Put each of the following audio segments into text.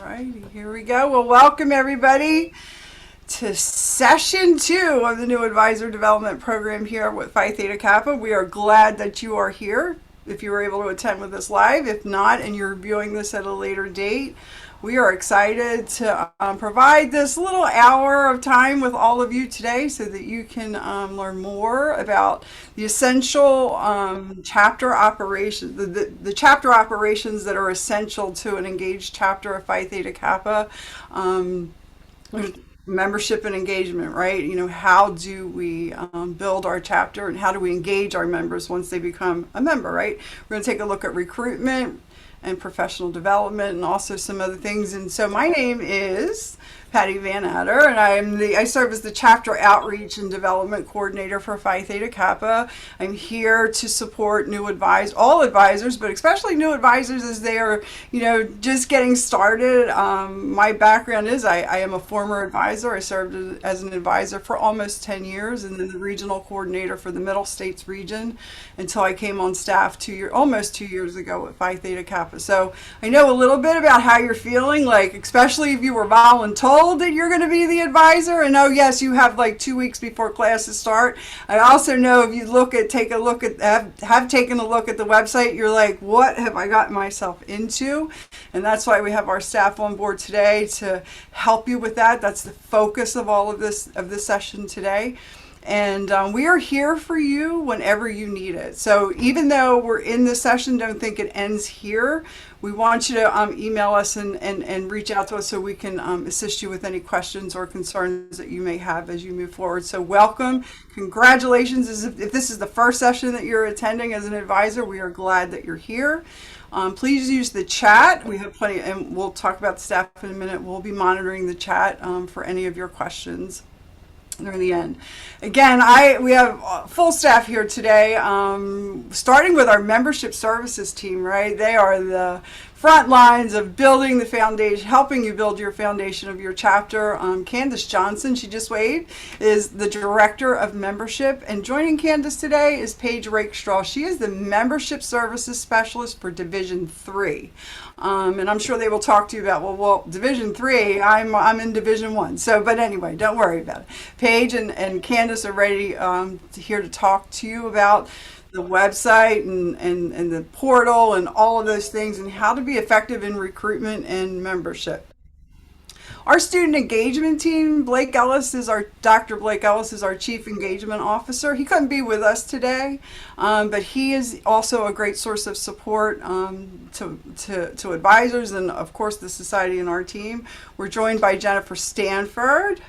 righty, here we go. Well, welcome everybody to session 2 of the new advisor development program here with Phi Theta Kappa. We are glad that you are here. If you were able to attend with us live, if not, and you're viewing this at a later date, we are excited to provide this little hour of time with all of you today so that you can learn more about the essential chapter operations, the chapter operations that are essential to an engaged chapter of Phi Theta Kappa. Membership and engagement, right? You know, how do we build our chapter and how do we engage our members once they become a member, right? We're going to take a look at recruitment and professional development and also some other things. And so my name is Patty Van Adder, and I serve as the chapter outreach and development coordinator for Phi Theta Kappa. I'm here to support all advisors, but especially new advisors as they are, just getting started. My background is I am a former advisor. I served as an advisor for almost 10 years and then the regional coordinator for the Middle States region until I came on staff almost 2 years ago at Phi Theta Kappa. So I know a little bit about how you're feeling, like especially if you were voluntold that you're going to be the advisor, and oh yes, you have like 2 weeks before classes start. I also know if you have taken a look at the website, you're like, what have I gotten myself into? And that's why we have our staff on board today to help you with that. That's the focus of all of this session today. And we are here for you whenever you need it. So even though we're in this session, don't think it ends here. We want you to email us and reach out to us so we can assist you with any questions or concerns that you may have as you move forward. So welcome. Congratulations. If this is the first session that you're attending as an advisor, we are glad that you're here. Please use the chat. We have plenty, and we'll talk about the staff in a minute. We'll be monitoring the chat for any of your questions near the end. Again, we have full staff here today, starting with our membership services team, right? They are the front lines of building the foundation, helping you build your foundation of your chapter. Candace Johnson, she just waved, is the director of membership. And joining Candace today is Paige Rakestraw. She is the membership services specialist for Division 3. And I'm sure they will talk to you about, well, Division 3, I'm in Division 1. So, but anyway, don't worry about it. Paige and Candace are ready here to talk to you about the website and the portal and all of those things and how to be effective in recruitment and membership. Our student engagement team, Dr. Blake Ellis is our Chief Engagement Officer. He couldn't be with us today, but he is also a great source of support to advisors and, of course, the society and our team. We're joined by Jennifer Stanford,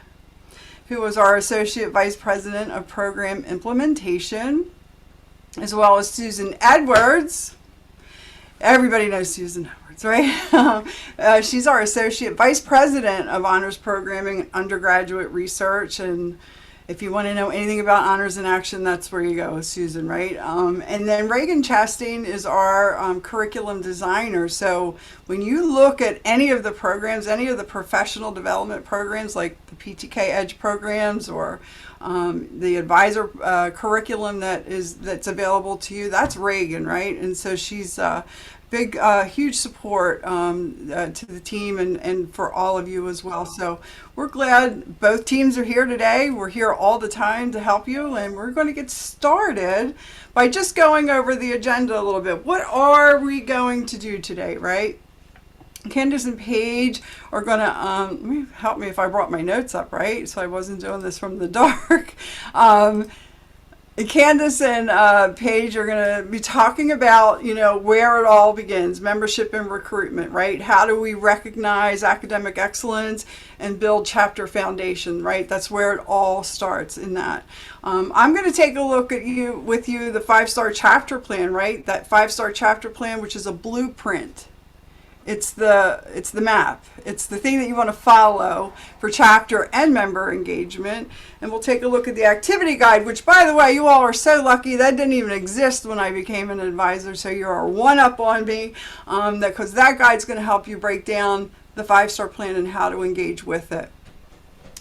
who was our Associate Vice President of Program Implementation, as well as Susan Edwards. Everybody knows Susan Edwards, right? She's our Associate Vice President of Honors Programming and Undergraduate Research. And if you want to know anything about Honors in Action, that's where you go, Susan, right? And then Reagan Chastain is our curriculum designer. So when you look at any of the programs, any of the professional development programs like the PTK Edge programs or the advisor curriculum that's available to you, that's Reagan, right? And so she's huge support to the team and for all of you as well. So we're glad both teams are here today. We're here all the time to help you, and we're going to get started by just going over the agenda a little bit. What are we going to do today, right? Candace and Paige are going to help me if I brought my notes up, right? So I wasn't doing this from the dark. Candace and Paige are going to be talking about, where it all begins, membership and recruitment, right? How do we recognize academic excellence and build chapter foundation, right? That's where it all starts in that. I'm going to take a look at with you the 5-star chapter plan, right? That 5-star chapter plan, which is a blueprint. It's the map. It's the thing that you want to follow for chapter and member engagement. And we'll take a look at the activity guide, which, by the way, you all are so lucky that didn't even exist when I became an advisor. So you're one up on me, because that guide's going to help you break down the 5-star plan and how to engage with it.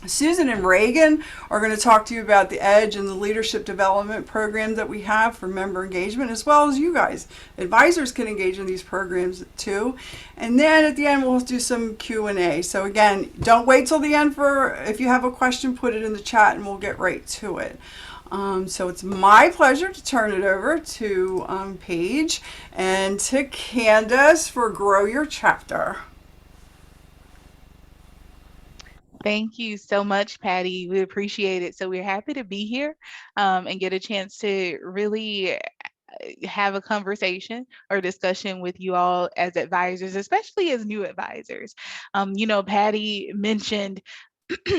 Susan and Reagan are going to talk to you about the EDGE and the leadership development program that we have for member engagement, as well as you guys. Advisors can engage in these programs too. And then at the end, we'll do some Q&A. So again, don't wait till the end for, if you have a question, put it in the chat and we'll get right to it. So it's my pleasure to turn it over to Paige and to Candace for Grow Your Chapter. Thank you so much, Patty. We appreciate it. So we're happy to be here and get a chance to really have a conversation or discussion with you all as advisors, especially as new advisors. Patty mentioned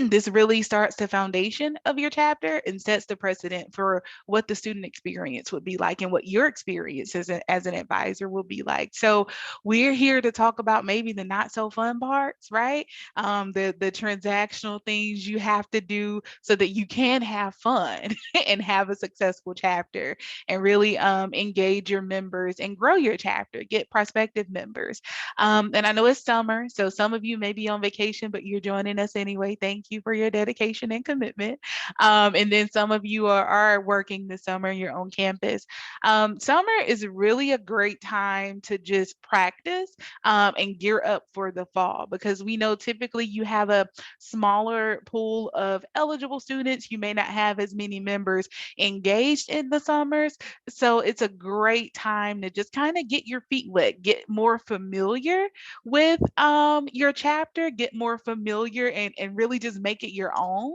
this really starts the foundation of your chapter and sets the precedent for what the student experience would be like and what your experience as an advisor will be like. So we're here to talk about maybe the not so fun parts, right? The transactional things you have to do so that you can have fun and have a successful chapter and really engage your members and grow your chapter, get prospective members. And I know it's summer, so some of you may be on vacation, but you're joining us anyway. Thank you for your dedication and commitment. And then some of you are working this summer on your own campus. Summer is really a great time to just practice and gear up for the fall, because we know typically you have a smaller pool of eligible students. You may not have as many members engaged in the summers. So it's a great time to just kind of get your feet wet, get more familiar with your chapter, get more familiar and really just make it your own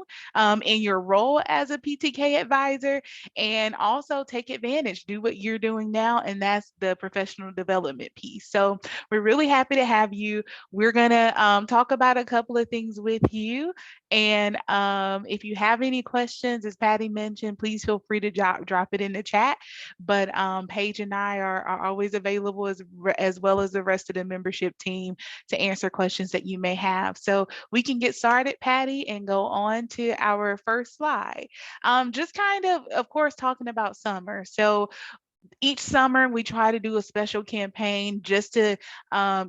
in your role as a PTK advisor, and also take advantage, do what you're doing now, and that's the professional development piece. So we're really happy to have you. We're going to talk about a couple of things with you. And if you have any questions, as Patty mentioned, please feel free to drop it in the chat. But Paige and I are always available as well as the rest of the membership team to answer questions that you may have. So we can get started, Patty, and go on to our first slide. Just kind of course, talking about summer. So each summer we try to do a special campaign just to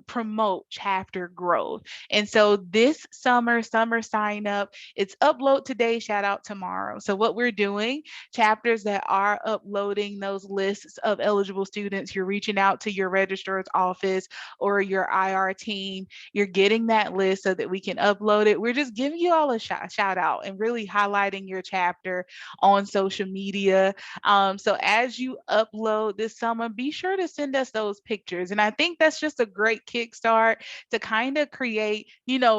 promote chapter growth. And so this summer sign up, it's upload today, shout out tomorrow. So what we're doing, chapters that are uploading those lists of eligible students, you're reaching out to your registrar's office or your IR team, you're getting that list so that we can upload it. We're just giving you all a shout out and really highlighting your chapter on social media. So as you upload this summer, be sure to send us those pictures. And I think that's just a great kickstart to kind of create,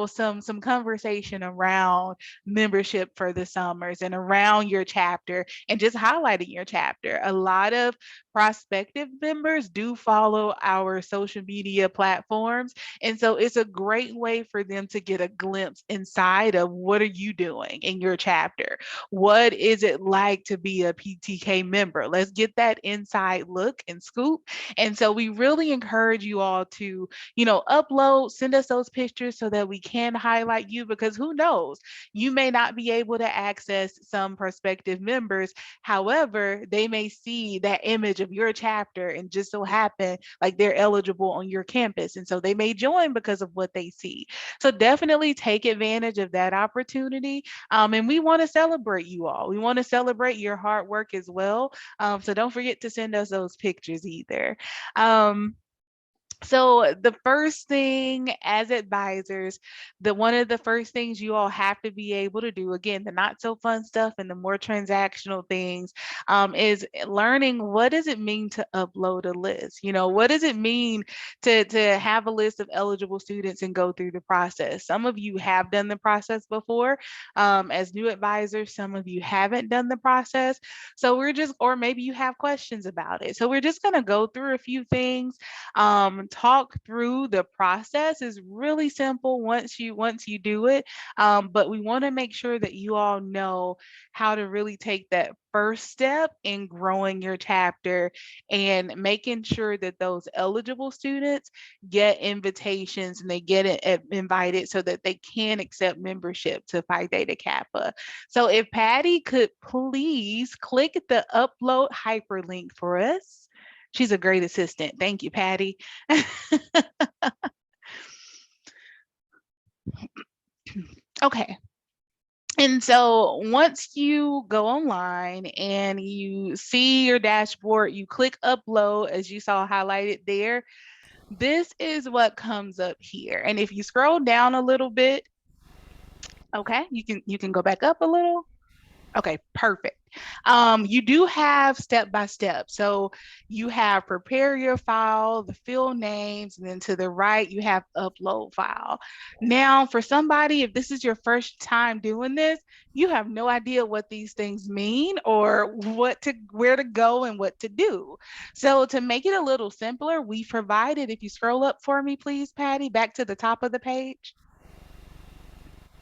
some conversation around membership for the summers and around your chapter and just highlighting your chapter. A lot of prospective members do follow our social media platforms. And so it's a great way for them to get a glimpse inside of what are you doing in your chapter? What is it like to be a PTK member? Let's get that inside look and scoop. And so we really encourage you all to, upload, send us those pictures so that we can highlight you, because who knows, you may not be able to access some prospective members. However, they may see that image of your chapter and just so happen like they're eligible on your campus. And so they may join because of what they see. So definitely take advantage of that opportunity. And we want to celebrate you all. We want to celebrate your hard work as well. So don't forget to send us those pictures either. So the first thing as advisors, one of the first things you all have to be able to do, again, the not so fun stuff and the more transactional things, is learning what does it mean to upload a list? What does it mean to have a list of eligible students and go through the process? Some of you have done the process before as new advisors. Some of you haven't done the process. So or maybe you have questions about it. So we're just going to go through a few things. Talk through the process is really simple once you do it, but we want to make sure that you all know how to really take that first step in growing your chapter and making sure that those eligible students get invitations and they get invited so that they can accept membership to Phi Theta Kappa. So if Patty could please click the upload hyperlink for us. She's a great assistant. Thank you, Patty. Okay. And so once you go online and you see your dashboard, you click upload as you saw highlighted there. This is what comes up here. And if you scroll down a little bit, okay, you can go back up a little. Okay, perfect. You do have step by step. So you have prepare your file, the field names, and then to the right, you have upload file. Now, for somebody, if this is your first time doing this, you have no idea what these things mean or where to go and what to do. So to make it a little simpler, we provided, if you scroll up for me, please, Patty, back to the top of the page.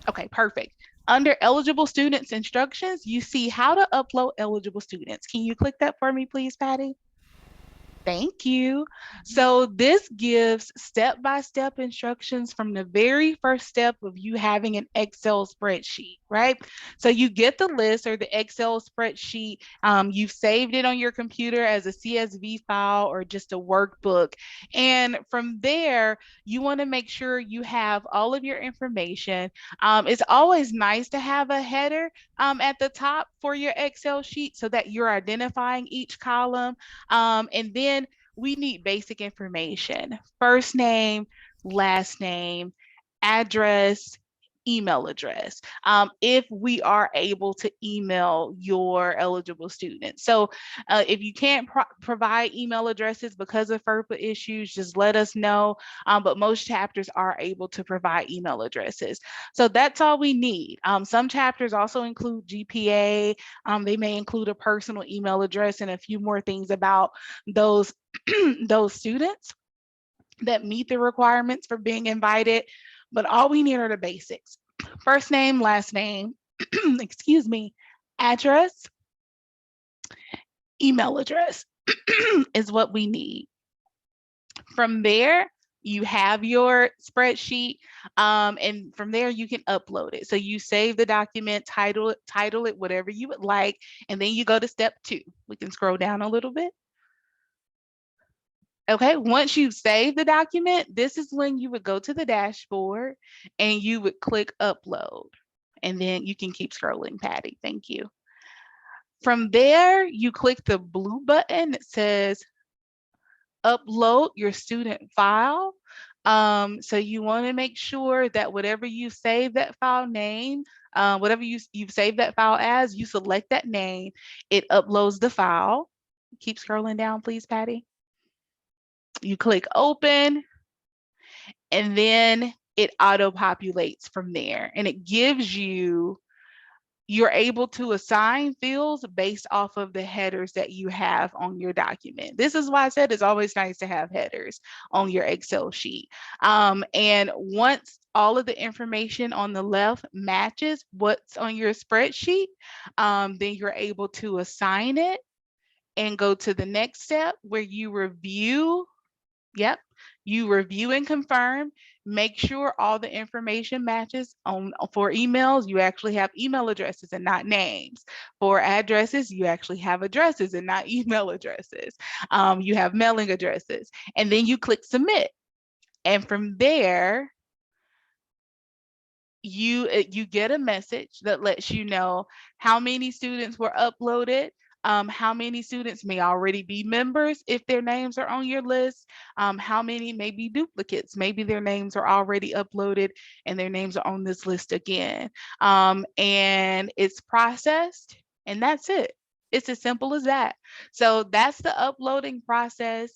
Okay, perfect. Under eligible students instructions, you see how to upload eligible students. Can you click that for me, please, Patty? Thank you. So this gives step-by-step instructions from the very first step of you having an Excel spreadsheet, right? So you get the list or the Excel spreadsheet. You've saved it on your computer as a CSV file or just a workbook. And from there, you want to make sure you have all of your information. It's always nice to have a header at the top for your Excel sheet so that you're identifying each column. And then we need basic information: first name, last name, address, email address, if we are able to email your eligible students. So if you can't provide email addresses because of FERPA issues, just let us know. But most chapters are able to provide email addresses. So that's all we need. Some chapters also include GPA. They may include a personal email address and a few more things about those those students that meet the requirements for being invited, but all we need are the basics: first name, last name, excuse me, address, email address is what we need. From there, you have your spreadsheet, and from there you can upload it. So you save the document, title it whatever you would like, and then you go to step 2. We can scroll down a little bit. Okay, once you've saved the document, this is when you would go to the dashboard and you would click upload. And then you can keep scrolling, Patty. Thank you. From there, you click the blue button that says upload your student file. So you want to make sure that whatever you save that file name, whatever you've saved that file as, you select that name, it uploads the file. Keep scrolling down, please, Patty. You click open, and then it auto-populates from there. And it gives you're able to assign fields based off of the headers that you have on your document. This is why I said it's always nice to have headers on your Excel sheet. And once all of the information on the left matches what's on your spreadsheet, then you're able to assign it and go to the next step where you review. Yep. You review and confirm, make sure all the information matches. For emails, you actually have email addresses and not names. For addresses, you actually have addresses and not email addresses. You have mailing addresses, and then you click submit. And from there, you get a message that lets you know how many students were uploaded, how many students may already be members if their names are on your list, how many may be duplicates, maybe their names are already uploaded and their names are on this list again. And it's processed, and that's it. It's as simple as that. So that's the uploading process.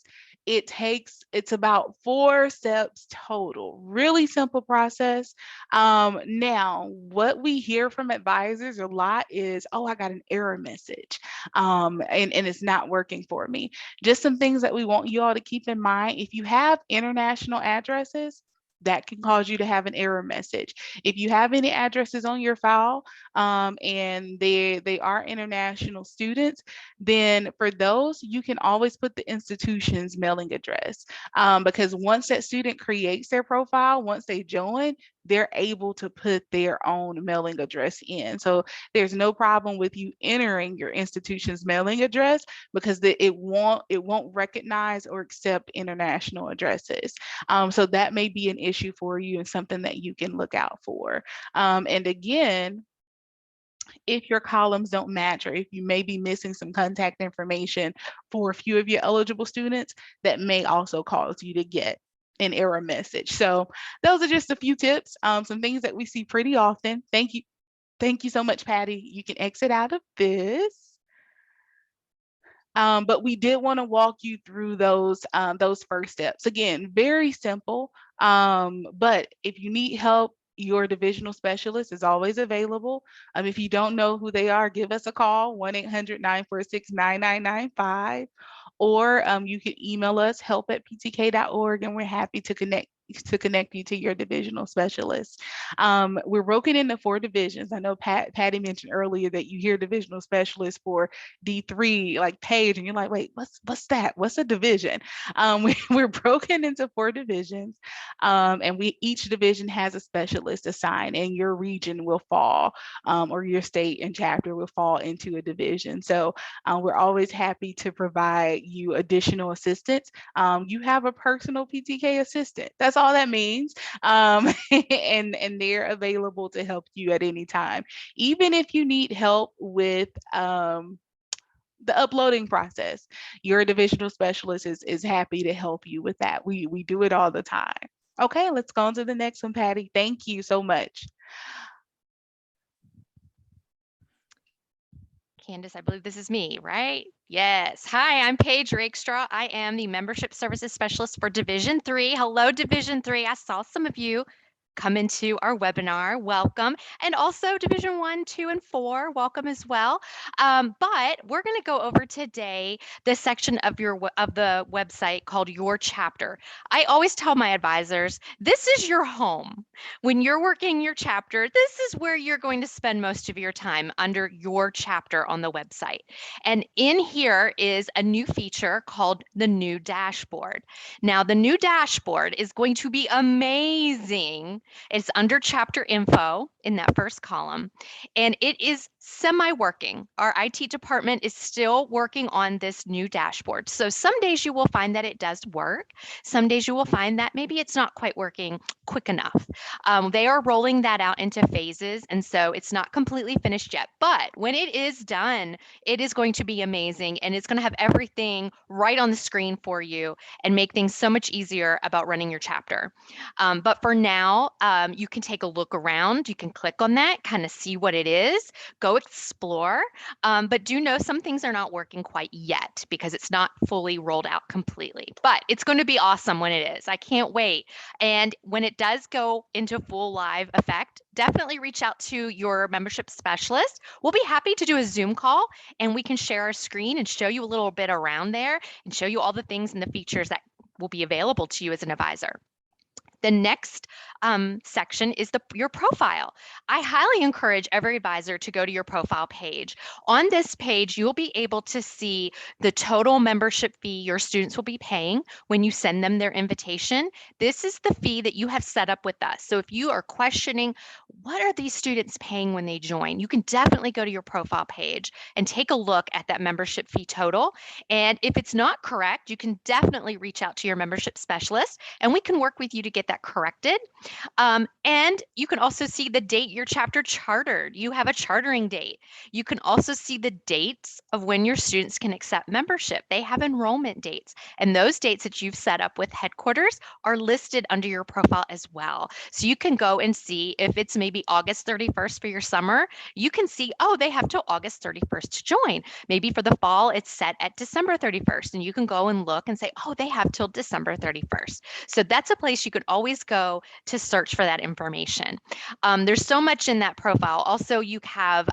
It's about 4 steps total. Really simple process. Now, what we hear from advisors a lot is, oh, I got an error message, and it's not working for me. Just some things that we want you all to keep in mind. If you have international addresses, that can cause you to have an error message. If you have any addresses on your file, and they are international students, then for those, you can always put the institution's mailing address, because once that student creates their profile, once they join, they're able to put their own mailing address in. So there's no problem with you entering your institution's mailing address, because it won't recognize or accept international addresses. So that may be an issue for you and something that you can look out for. And again, if your columns don't match, or if you may be missing some contact information for a few of your eligible students, that may also cause you to get an error message. So those are just a few tips, some things that we see pretty often. Thank you. Thank you so much, Patty. You can exit out of this. But we did want to walk you through those first steps. Again, very simple. But if you need help, your divisional specialist is always available. If you don't know who they are, give us a call, 1-800-946-9995. Or you can email us, help@ptk.org, and we're happy to connect you to your divisional specialist. We're broken into 4 divisions. I know Patty mentioned earlier that you hear divisional specialist for D3, like page, and you're like, wait, what's that? What's a division? We're broken into 4 divisions, and each division has a specialist assigned, and your region will fall, or your state and chapter will fall into a division. So we're always happy to provide you additional assistance. You have a personal PTK assistant. That's all that means. And they're available to help you at any time. Even if you need help with the uploading process, your divisional specialist is happy to help you with that. We do it all the time. Okay, let's go on to the next one, Patty. Thank you so much. Candace, I believe this is me, right? Yes. Hi, I'm Paige Rakestraw. I am the Membership Services Specialist for Division 3. Hello, Division 3. I saw some of you come into our webinar. Welcome. And also Division 1, 2, and 4. Welcome as well. But we're going to go over today this section of the website called Your Chapter. I always tell my advisors, this is your home. When you're working your chapter, this is where you're going to spend most of your time, under Your Chapter on the website. And in here is a new feature called the new dashboard. Now, the new dashboard is going to be amazing. It's under chapter info in that first column, and it is semi-working. Our IT department is still working on this new dashboard. So some days you will find that it does work. Some days you will find that maybe it's not quite working quick enough. They are rolling that out into phases, and so it's not completely finished yet. But when it is done, it is going to be amazing, and it's going to have everything right on the screen for you and make things so much easier about running your chapter. But for now, you can take a look around. You can click on that, kind of see what it is, go explore. But do know some things are not working quite yet because it's not fully rolled out completely. But it's going to be awesome when it is. I can't wait. And when it does go into full live effect, definitely reach out to your membership specialist. We'll be happy to do a Zoom call, and we can share our screen and show you a little bit around there and show you all the things and the features that will be available to you as an advisor. The next section is your profile. I highly encourage every advisor to go to your profile page. On this page, you'll be able to see the total membership fee your students will be paying when you send them their invitation. This is the fee that you have set up with us. So if you are questioning, what are these students paying when they join, you can definitely go to your profile page and take a look at that membership fee total. And if it's not correct, you can definitely reach out to your membership specialist, and we can work with you to get that corrected. And you can also see the date your chapter chartered. You have a chartering date. You can also see the dates of when your students can accept membership. They have enrollment dates, and those dates that you've set up with headquarters are listed under your profile as well. So you can go and see if it's maybe August 31st for your summer. You can see, oh, they have till August 31st to join. Maybe for the fall, it's set at December 31st, and you can go and look and say, oh, they have till December 31st. So that's a place you could always go to search for that information. There's so much in that profile. Also, you have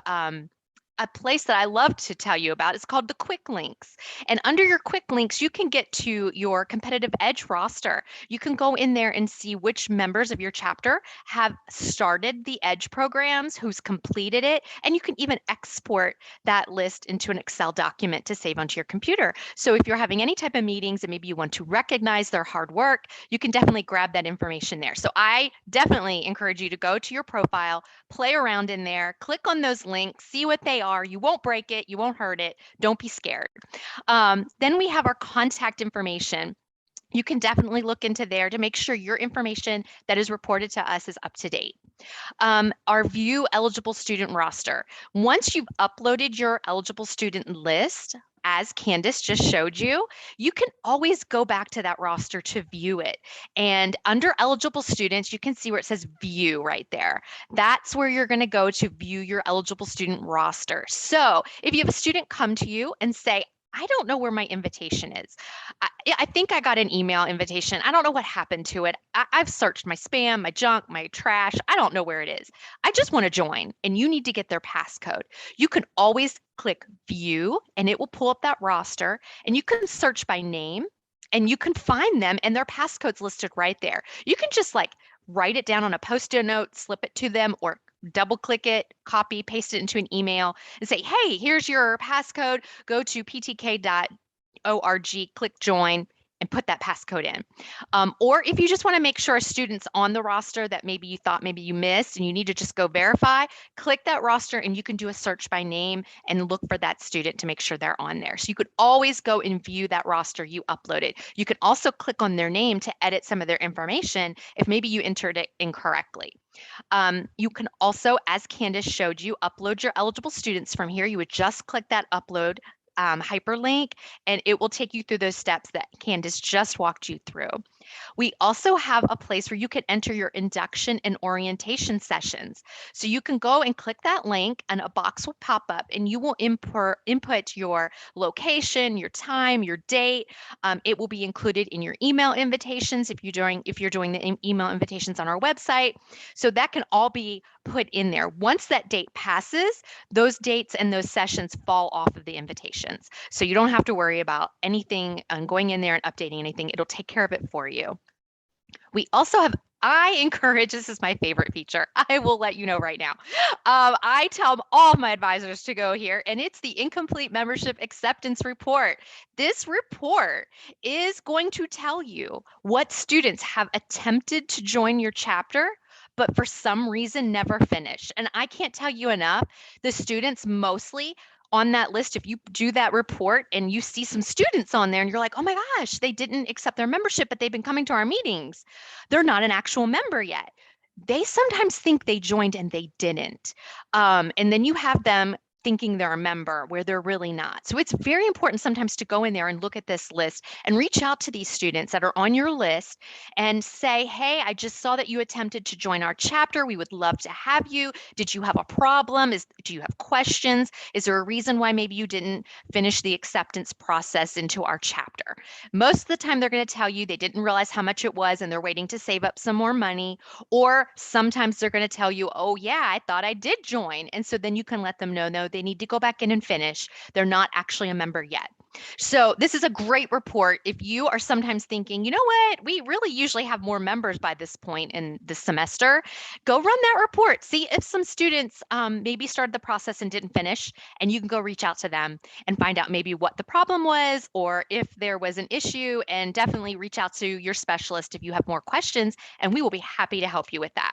a place that I love to tell you about. It's called the Quick Links. And under your Quick Links, you can get to your Competitive Edge roster. You can go in there and see which members of your chapter have started the Edge programs, who's completed it, and you can even export that list into an Excel document to save onto your computer. So if you're having any type of meetings and maybe you want to recognize their hard work, you can definitely grab that information there. So I definitely encourage you to go to your profile, play around in there, click on those links, see what they are. You won't break it, you won't hurt it. Don't be scared. Then we have our contact information. you can definitely look into there to make sure your information that is reported to us is up to date. Our view eligible student roster. Once you've uploaded your eligible student list, as Candace just showed you, you can always go back to that roster to view it. And under eligible students, you can see where it says view right there. That's where you're going to go to view your eligible student roster. So if you have a student come to you and say, I don't know where my invitation is. I think I got an email invitation. I don't know what happened to it. I've searched my spam, my junk, my trash. I don't know where it is. I just want to join, and you need to get their passcode. You can always click view and it will pull up that roster, and you can search by name and you can find them and their passcode's listed right there. You can just like write it down on a post-it note, slip it to them, or double click it, copy, paste it into an email and say, hey, here's your passcode. Go to ptk.org, click join, and put that passcode in. Or if you just want to make sure a student's on the roster that maybe you thought maybe you missed and you need to just go verify, click that roster and you can do a search by name and look for that student to make sure they're on there. So you could always go and view that roster you uploaded. You can also click on their name to edit some of their information if maybe you entered it incorrectly. You can also, as Candace showed you, upload your eligible students from here. You would just click that upload hyperlink and it will take you through those steps that Candace just walked you through. We also have a place where you can enter your induction and orientation sessions. So you can go and click that link and a box will pop up and you will input your location, your time, your date. It will be included in your email invitations if you're doing the email invitations on our website. So that can all be put in there. Once that date passes, those dates and those sessions fall off of the invitations. So you don't have to worry about anything and going in there and updating anything. It'll take care of it for you. We also have, I encourage, this is my favorite feature. I will let you know right now. I tell all my advisors to go here, and it's the Incomplete Membership Acceptance Report. This report is going to tell you what students have attempted to join your chapter, but for some reason never finished. And I can't tell you enough, the students mostly on that list, if you do that report and you see some students on there and you're like, oh my gosh, they didn't accept their membership, but they've been coming to our meetings. They're not an actual member yet. They sometimes think they joined and they didn't. And then you have them thinking they're a member where they're really not. So it's very important sometimes to go in there and look at this list and reach out to these students that are on your list and say, hey, I just saw that you attempted to join our chapter. We would love to have you. Did you have a problem? Do you have questions? Is there a reason why maybe you didn't finish the acceptance process into our chapter? Most of the time they're going to tell you they didn't realize how much it was and they're waiting to save up some more money. Or sometimes they're going to tell you, oh yeah, I thought I did join. And so then you can let them know, no, they need to go back in and finish. They're not actually a member yet. So this is a great report. If you are sometimes thinking, you know what, we really usually have more members by this point in the semester, go run that report. See if some students maybe started the process and didn't finish, and you can go reach out to them and find out maybe what the problem was or if there was an issue, and definitely reach out to your specialist if you have more questions, and we will be happy to help you with that.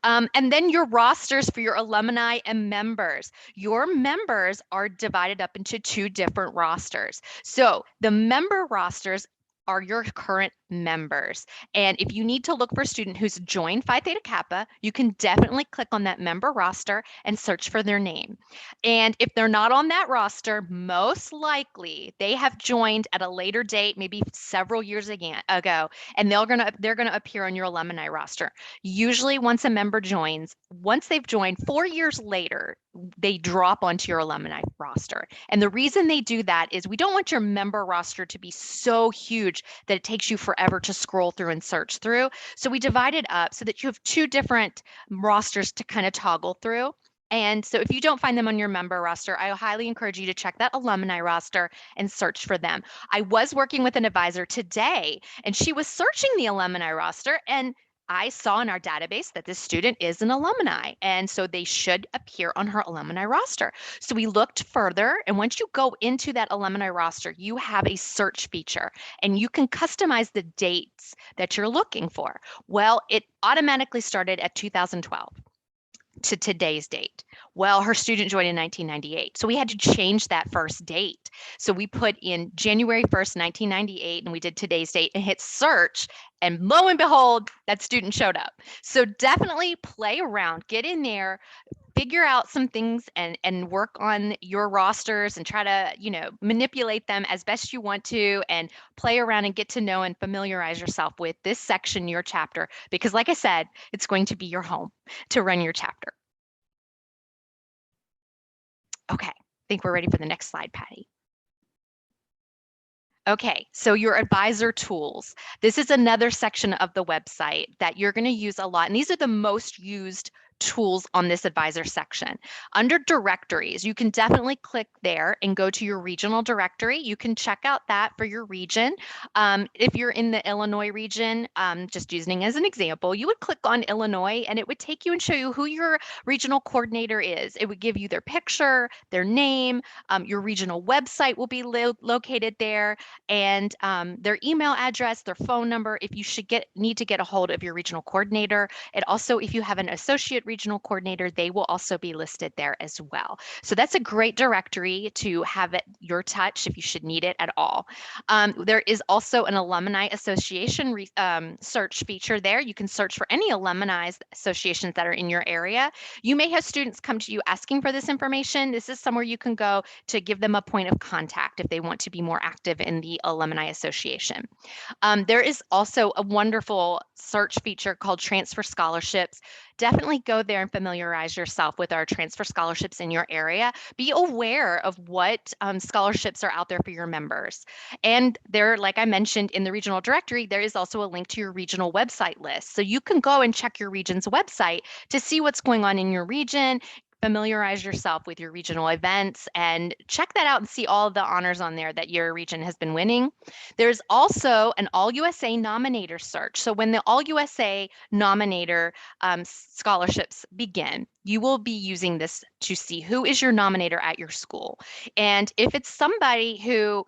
And then your rosters for your alumni and members. Your members are divided up into two different rosters. So the member rosters are your current members. And if you need to look for a student who's joined Phi Theta Kappa, you can definitely click on that member roster and search for their name. And if they're not on that roster, most likely they have joined at a later date, maybe several years ago, and they're gonna appear on your alumni roster. Usually once a member joins, once they've joined 4 years later, they drop onto your alumni roster. And the reason they do that is we don't want your member roster to be so huge that it takes you forever to scroll through and search through. So we divide it up so that you have two different rosters to kind of toggle through. And so if you don't find them on your member roster, I highly encourage you to check that alumni roster and search for them. I was working with an advisor today, and she was searching the alumni roster, and I saw in our database that this student is an alumni, and so they should appear on her alumni roster. So we looked further, and once you go into that alumni roster, you have a search feature, and you can customize the dates that you're looking for. Well, it automatically started at 2012. to today's date. Well, her student joined in 1998. So we had to change that first date. So we put in January 1st, 1998, and we did today's date and hit search. And lo and behold, that student showed up. So definitely play around, get in there, figure out some things and work on your rosters and try to, manipulate them as best you want to and play around and get to know and familiarize yourself with this section, your chapter, because like I said, it's going to be your home to run your chapter. Okay, I think we're ready for the next slide, Patty. Okay, so your advisor tools. This is another section of the website that you're going to use a lot. And these are the most used tools on this advisor section. Under directories, you can definitely click there and go to your regional directory. You can check out that for your region. If you're in the Illinois region, just using as an example, you would click on Illinois and it would take you and show you who your regional coordinator is. It would give you their picture, their name, your regional website will be located there, and their email address, their phone number, if you need to get a hold of your regional coordinator. And also, if you have an associate regional coordinator, they will also be listed there as well. So that's a great directory to have at your touch if you should need it at all. There is also an alumni association search feature there. You can search for any alumni associations that are in your area. You may have students come to you asking for this information. This is somewhere you can go to give them a point of contact if they want to be more active in the alumni association. There is also a wonderful search feature called Transfer Scholarships. Definitely go there and familiarize yourself with our transfer scholarships in your area. Be aware of what scholarships are out there for your members. And there, like I mentioned in the regional directory, there is also a link to your regional website list. So you can go and check your region's website to see what's going on in your region, familiarize yourself with your regional events, and check that out and see all of the honors on there that your region has been winning. There's also an All USA nominator search. So when the All USA nominator scholarships begin, you will be using this to see who is your nominator at your school. And if it's somebody who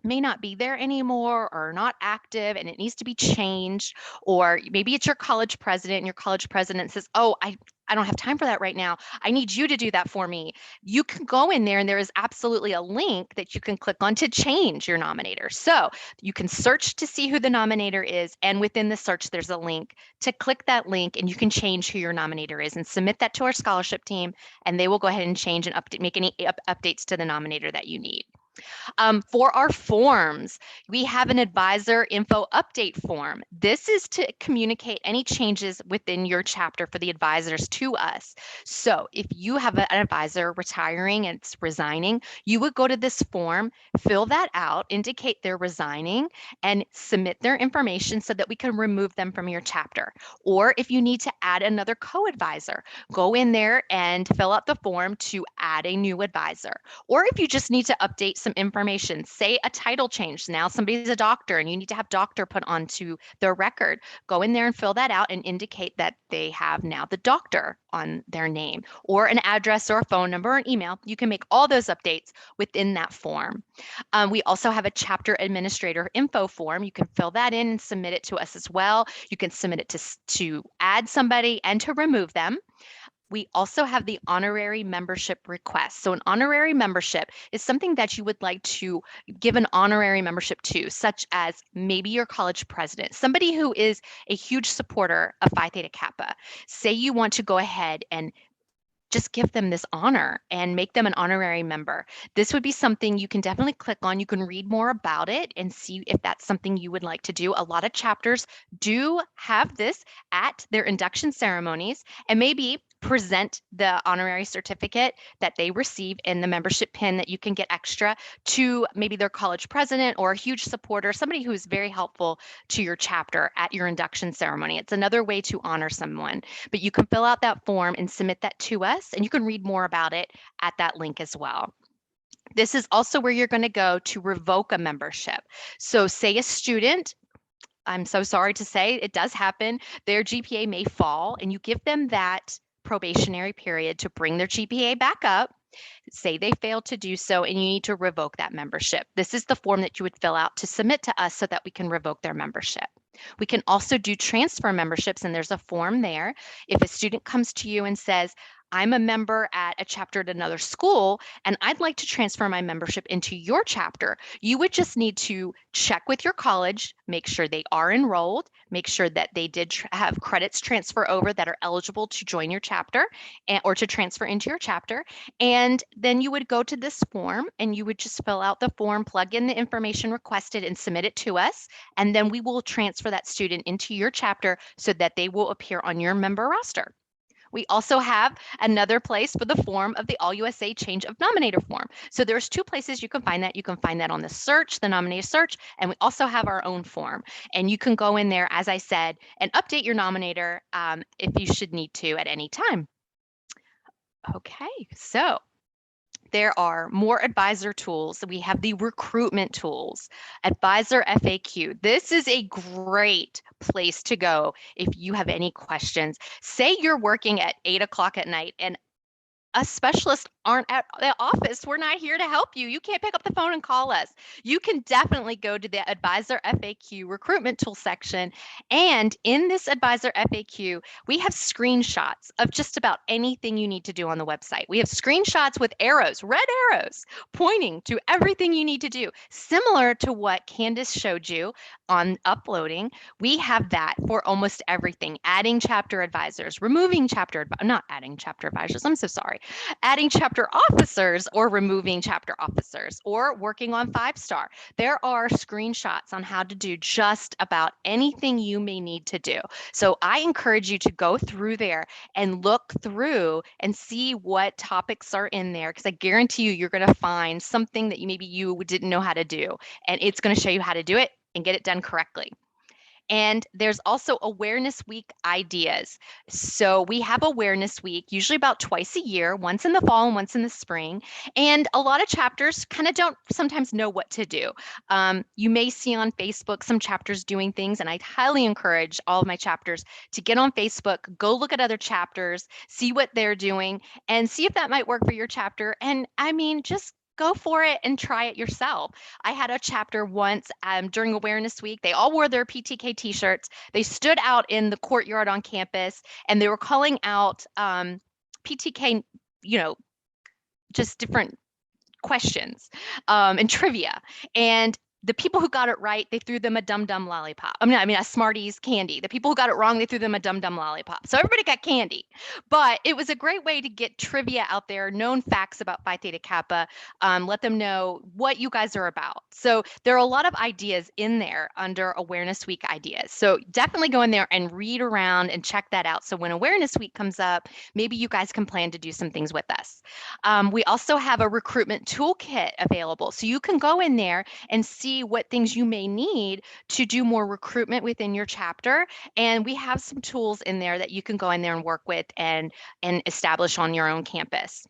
may not be there anymore or not active and it needs to be changed, or maybe it's your college president and your college president says, oh, I don't have time for that right now. I need you to do that for me. You can go in there and there is absolutely a link that you can click on to change your nominator. So you can search to see who the nominator is. And within the search, there's a link to click that link and you can change who your nominator is and submit that to our scholarship team. And they will go ahead and change and make any updates to the nominator that you need. For our forms, we have an advisor info update form. This is to communicate any changes within your chapter for the advisors to us. So if you have an advisor retiring and it's resigning, you would go to this form, fill that out, indicate they're resigning, and submit their information so that we can remove them from your chapter. Or if you need to add another co-advisor, go in there and fill out the form to add a new advisor. Or if you just need to update some information, say a title change. Now somebody's a doctor and you need to have doctor put onto their record. Go in there and fill that out and indicate that they have now the doctor on their name, or an address or a phone number or an email. You can make all those updates within that form. We also have a chapter administrator info form. You can fill that in and submit it to us as well. You can submit it to add somebody and to remove them. We also have the honorary membership request. So an honorary membership is something that you would like to give an honorary membership to, such as maybe your college president, somebody who is a huge supporter of Phi Theta Kappa. Say you want to go ahead and just give them this honor and make them an honorary member. This would be something you can definitely click on. You can read more about it and see if that's something you would like to do. A lot of chapters do have this at their induction ceremonies, and maybe present the honorary certificate that they receive in the membership pin that you can get extra to maybe their college president or a huge supporter, somebody who is very helpful to your chapter at your induction ceremony. It's another way to honor someone, but you can fill out that form and submit that to us, and you can read more about it at that link as well. This is also where you're going to go to revoke a membership. So say a student, I'm so sorry to say, it does happen, their GPA may fall, and you give them that probationary period to bring their GPA back up. Say they failed to do so and you need to revoke that membership. This is the form that you would fill out to submit to us so that we can revoke their membership. We can also do transfer memberships, and there's a form there. If a student comes to you and says, I'm a member at a chapter at another school, and I'd like to transfer my membership into your chapter, you would just need to check with your college, make sure they are enrolled, make sure that they did have credits transfer over that are eligible to join your chapter or to transfer into your chapter. And then you would go to this form and you would just fill out the form, plug in the information requested, and submit it to us. And then we will transfer that student into your chapter so that they will appear on your member roster. We also have another place for the form of the All USA Change of Nominator form. So there's two places you can find that. You can find that on the search, the nominator search, and we also have our own form. And you can go in there, as I said, and update your nominator if you should need to at any time. Okay, so there are more advisor tools. We have the recruitment tools, advisor FAQ. This is a great place to go if you have any questions. Say you're working at 8 o'clock at night and us specialists aren't at the office. We're not here to help you. You can't pick up the phone and call us. You can definitely go to the Advisor FAQ recruitment tool section. And in this Advisor FAQ, we have screenshots of just about anything you need to do on the website. We have screenshots with arrows, red arrows, pointing to everything you need to do, similar to what Candace showed you on uploading. We have that for almost everything, adding chapter advisors, removing chapter, not adding chapter advisors, I'm so sorry, adding chapter officers or removing chapter officers, or working on 5-star. There are screenshots on how to do just about anything you may need to do. So I encourage you to go through there and look through and see what topics are in there, because I guarantee you, you're going to find something that maybe you didn't know how to do, and it's going to show you how to do it and get it done correctly. And there's also Awareness Week ideas. So we have Awareness Week, usually about twice a year, once in the fall and once in the spring. And a lot of chapters kind of don't sometimes know what to do. You may see on Facebook some chapters doing things, and I'd highly encourage all of my chapters to get on Facebook, go look at other chapters, see what they're doing, and see if that might work for your chapter. And I mean, just go for it and try it yourself. I had a chapter once during Awareness Week. They all wore their PTK t-shirts. They stood out in the courtyard on campus, and they were calling out PTK, just different questions and trivia. And the people who got it right, they threw them a Dum Dum lollipop. A Smarties candy. The people who got it wrong, they threw them a Dum Dum lollipop. So everybody got candy. But it was a great way to get trivia out there, known facts about Phi Theta Kappa, let them know what you guys are about. So there are a lot of ideas in there under Awareness Week ideas. So definitely go in there and read around and check that out. So when Awareness Week comes up, maybe you guys can plan to do some things with us. We also have a recruitment toolkit available. So you can go in there and see what things you may need to do more recruitment within your chapter. And we have some tools in there that you can go in there and work with and establish on your own campus.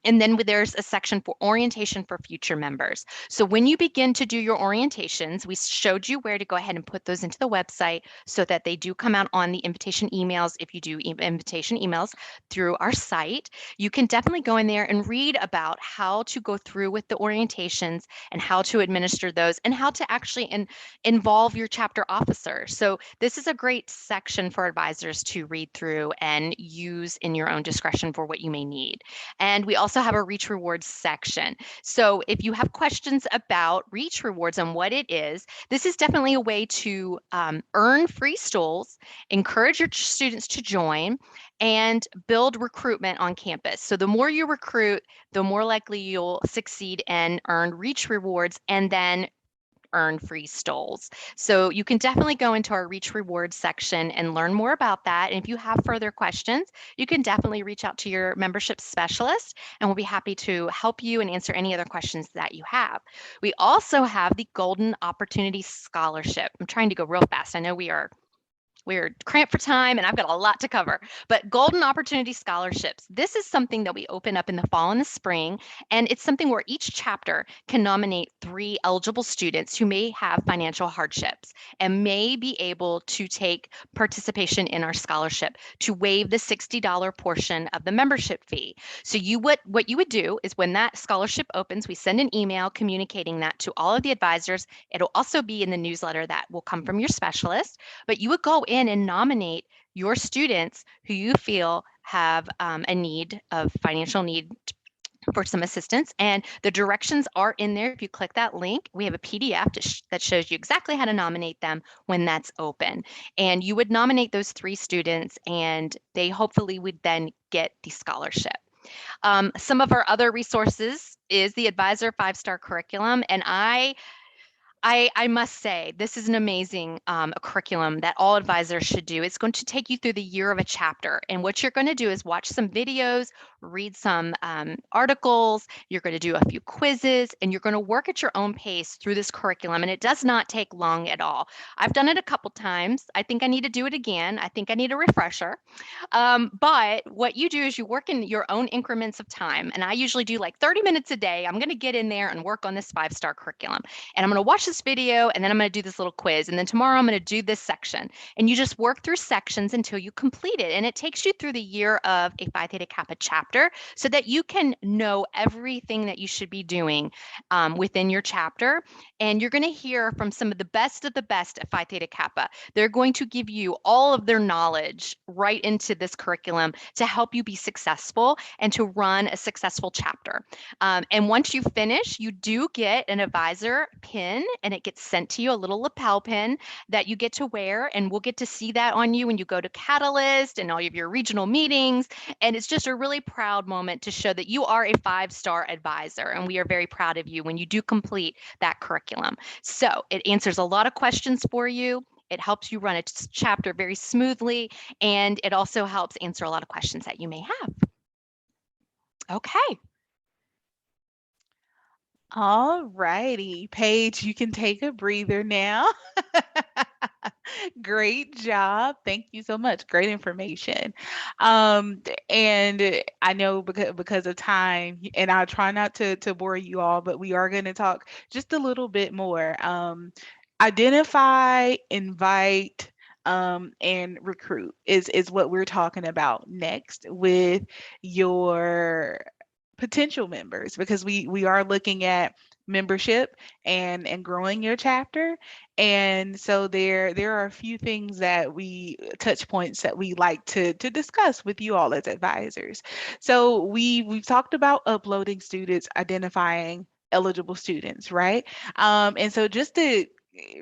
And then there's a section for orientation for future members. So when you begin to do your orientations, we showed you where to go ahead and put those into the website so that they do come out on the invitation emails. If you do invitation emails through our site, you can definitely go in there and read about how to go through with the orientations and how to administer those and how to actually involve your chapter officer. So this is a great section for advisors to read through and use in your own discretion for what you may need. And we also have a Reach Rewards section. So if you have questions about Reach Rewards and what it is, this is definitely a way to earn free stools, encourage your students to join, and build recruitment on campus. So the more you recruit, the more likely you'll succeed and earn Reach Rewards and then earn free stoles. So you can definitely go into our Reach Rewards section and learn more about that. And if you have further questions, you can definitely reach out to your membership specialist, and we'll be happy to help you and answer any other questions that you have. We also have the Golden Opportunity Scholarship. I'm trying to go real fast. I know we are We're cramped for time and I've got a lot to cover. But Golden Opportunity Scholarships, this is something that we open up in the fall and the spring. And it's something where each chapter can nominate 3 eligible students who may have financial hardships and may be able to take participation in our scholarship to waive the $60 portion of the membership fee. So what you would do is when that scholarship opens, we send an email communicating that to all of the advisors. It'll also be in the newsletter that will come from your specialist, but you would go in and nominate your students who you feel have a need of financial need for some assistance. And the directions are in there. If you click that link, we have a PDF that shows you exactly how to nominate them when that's open. And you would nominate those 3 students, and they hopefully would then get the scholarship. Some of our other resources is the Advisor 5-star curriculum. And I must say, this is an amazing curriculum that all advisors should do. It's going to take you through the year of a chapter. And what you're going to do is watch some videos, read some articles, you're going to do a few quizzes, and you're going to work at your own pace through this curriculum. And it does not take long at all. I've done it a couple times. I think I need to do it again. I think I need a refresher. But what you do is you work in your own increments of time. And I usually do like 30 minutes a day. I'm going to get in there and work on this 5-star curriculum. And I'm going to watch this video, and then I'm going to do this little quiz. And then tomorrow I'm going to do this section. And you just work through sections until you complete it. And it takes you through the year of a Phi Theta Kappa chapter so that you can know everything that you should be doing within your chapter. And you're going to hear from some of the best at Phi Theta Kappa. They're going to give you all of their knowledge right into this curriculum to help you be successful and to run a successful chapter. And once you finish, you do get an advisor pin, and it gets sent to you, a little lapel pin that you get to wear. And we'll get to see that on you when you go to Catalyst and all of your regional meetings. And it's just a really proud moment to show that you are a 5-star advisor. And we are very proud of you when you do complete that curriculum. So it answers a lot of questions for you. It helps you run a chapter very smoothly, and it also helps answer a lot of questions that you may have. Okay. All righty, Paige, you can take a breather now. Great job. Thank you so much. Great information. And I know because of time, and I'll try not to bore you all, but we are going to talk just a little bit more. Identify, invite, and recruit is what we're talking about next with your potential members, because we are looking at membership and growing your chapter. And so there are a few things that we touch points that we like to discuss with you all as advisors. So we've talked about uploading students, identifying eligible students, right? And so just to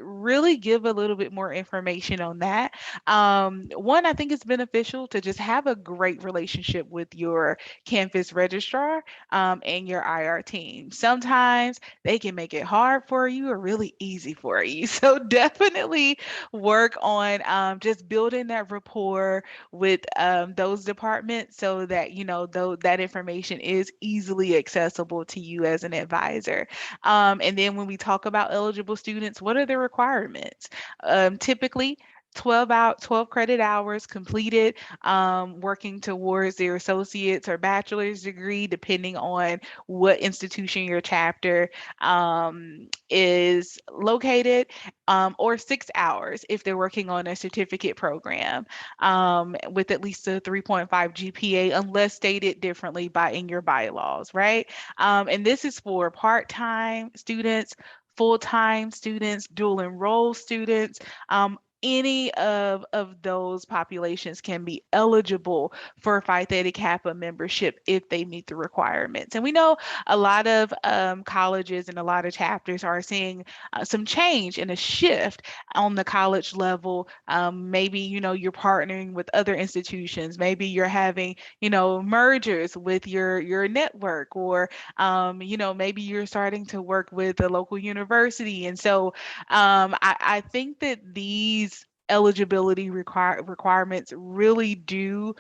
really give a little bit more information on that. One, I think it's beneficial to just have a great relationship with your campus registrar and your IR team. Sometimes they can make it hard for you or really easy for you. So definitely work on just building that rapport with those departments so that, you know, though that information is easily accessible to you as an advisor. And then when we talk about eligible students, what are the requirements? Typically, 12 credit hours completed, working towards their associate's or bachelor's degree, depending on what institution your chapter is located, or 6 hours if they're working on a certificate program with at least a 3.5 GPA, unless stated differently in your bylaws, right? And this is for part-time students, full-time students, dual enroll students. Any of those populations can be eligible for Phi Theta Kappa membership if they meet the requirements. And we know a lot of colleges and a lot of chapters are seeing some change and a shift on the college level. Maybe, you know, you're partnering with other institutions. Maybe you're having, you know, mergers with your network, or, you know, maybe you're starting to work with a local university. And so I think that these eligibility requirements really do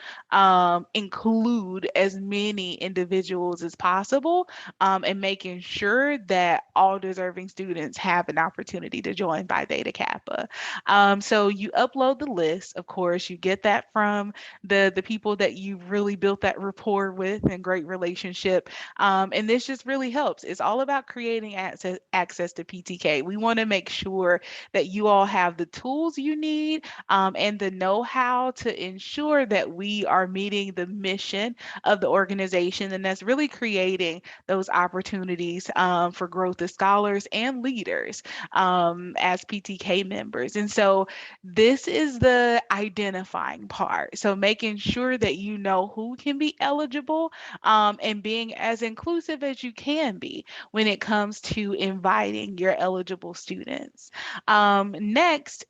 include as many individuals as possible, and making sure that all deserving students have an opportunity to join Phi Theta Kappa. So you upload the list, of course, you get that from the people that you really built that rapport with and great relationship. And this just really helps. It's all about creating access to PTK. We want to make sure that you all have the tools you need, and the know-how to ensure that we are meeting the mission of the organization. And that's really creating those opportunities for growth as scholars and leaders as PTK members. And so this is the identifying part. So making sure that you know who can be eligible, and being as inclusive as you can be when it comes to inviting your eligible students. Next,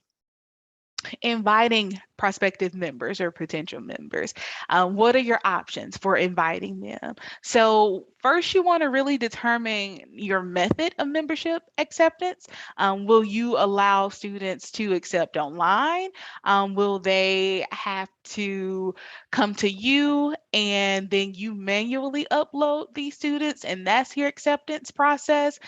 inviting prospective members or potential members. What are your options for inviting them? So first, you want to really determine your method of membership acceptance. Will you allow students to accept online? Will they have to come to you and then you manually upload these students and that's your acceptance process?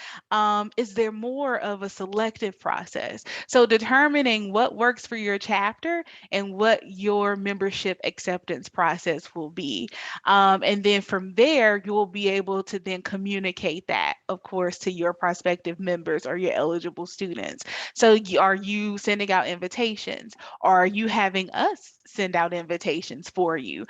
Is there more of a selective process? So determining what works for your chapter and what your membership acceptance process will be. And then from there, you will be able to then communicate that, of course, to your prospective members or your eligible students. So are you sending out invitations? Or are you having us send out invitations for you?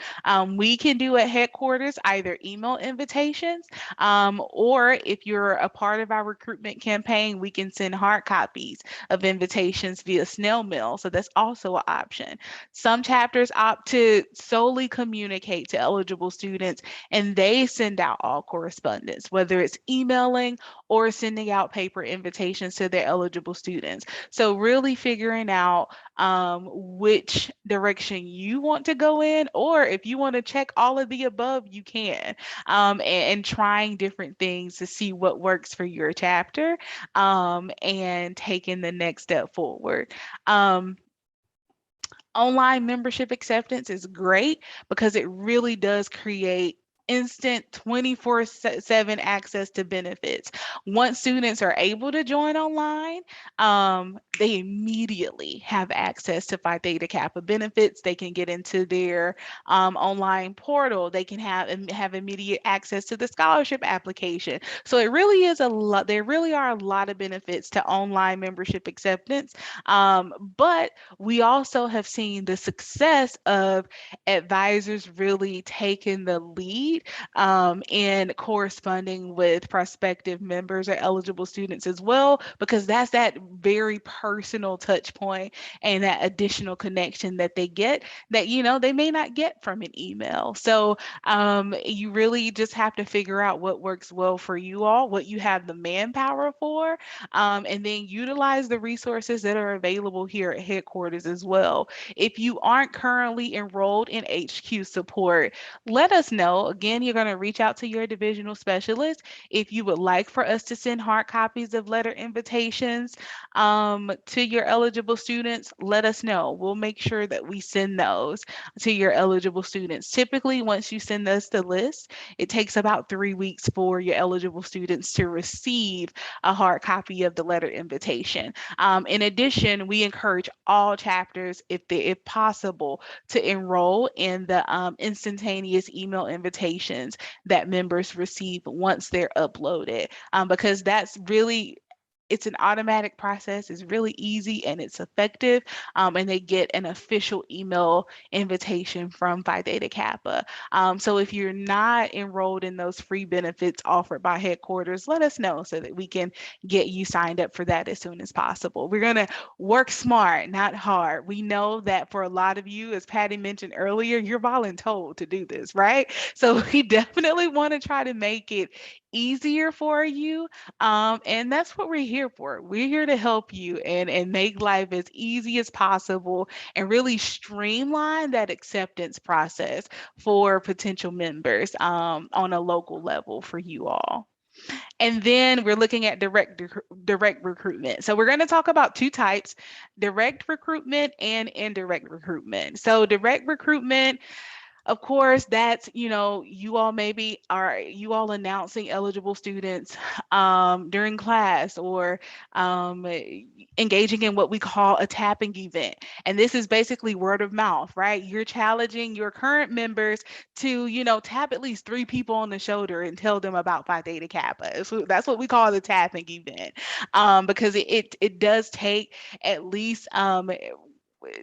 We can do at headquarters either email invitations, or if you're a part of our recruitment campaign, we can send hard copies of invitations via snail mail. So that's also an option. Some chapters opt to solely communicate to eligible students and they send out all correspondence, whether it's emailing or sending out paper invitations to their eligible students. So really figuring out which direction you want to go in, or if you want to check all of the above, you can, and trying different things to see what works for your chapter, and taking the next step forward. Online membership acceptance is great because it really does create instant 24/7 access to benefits. Once students are able to join online, they immediately have access to Phi Theta Kappa benefits. They can get into their online portal. They can have immediate access to the scholarship application. So it really is a lot. There really are a lot of benefits to online membership acceptance. But we also have seen the success of advisors really taking the lead in corresponding with prospective members or eligible students as well, because that's that very personal touch point and that additional connection that they get that, they may not get from an email. So you really just have to figure out what works well for you all, what you have the manpower for, and then utilize the resources that are available here at headquarters as well. If you aren't currently enrolled in HQ support, let us know. Again, you're going to reach out to your divisional specialist. If you would like for us to send hard copies of letter invitations to your eligible students, let us know. We'll make sure that we send those to your eligible students. Typically, once you send us the list, it takes about 3 weeks for your eligible students to receive a hard copy of the letter invitation. In addition, we encourage all chapters, if possible, to enroll in the instantaneous email invitations that members receive once they're uploaded, because that's really, it's an automatic process. It's really easy and it's effective, and they get an official email invitation from Phi Theta Kappa. So if you're not enrolled in those free benefits offered by headquarters, let us know so that we can get you signed up for that as soon as possible. We're going to work smart, not hard. We know that for a lot of you, as Patty mentioned earlier, you're voluntold to do this, right? So we definitely want to try to make it easier for you, and that's what we're here for. We're here to help you and make life as easy as possible and really streamline that acceptance process for potential members on a local level for you all. And then we're looking at direct recruitment. So we're going to talk about two types: direct recruitment and indirect recruitment. So direct recruitment, of course, that's, you all maybe are you all announcing eligible students during class, or um, engaging in what we call a tapping event. And this is basically word of mouth, right? You're challenging your current members to, tap at least three people on the shoulder and tell them about Phi Theta Kappa. So that's what we call the tapping event, because it does take at least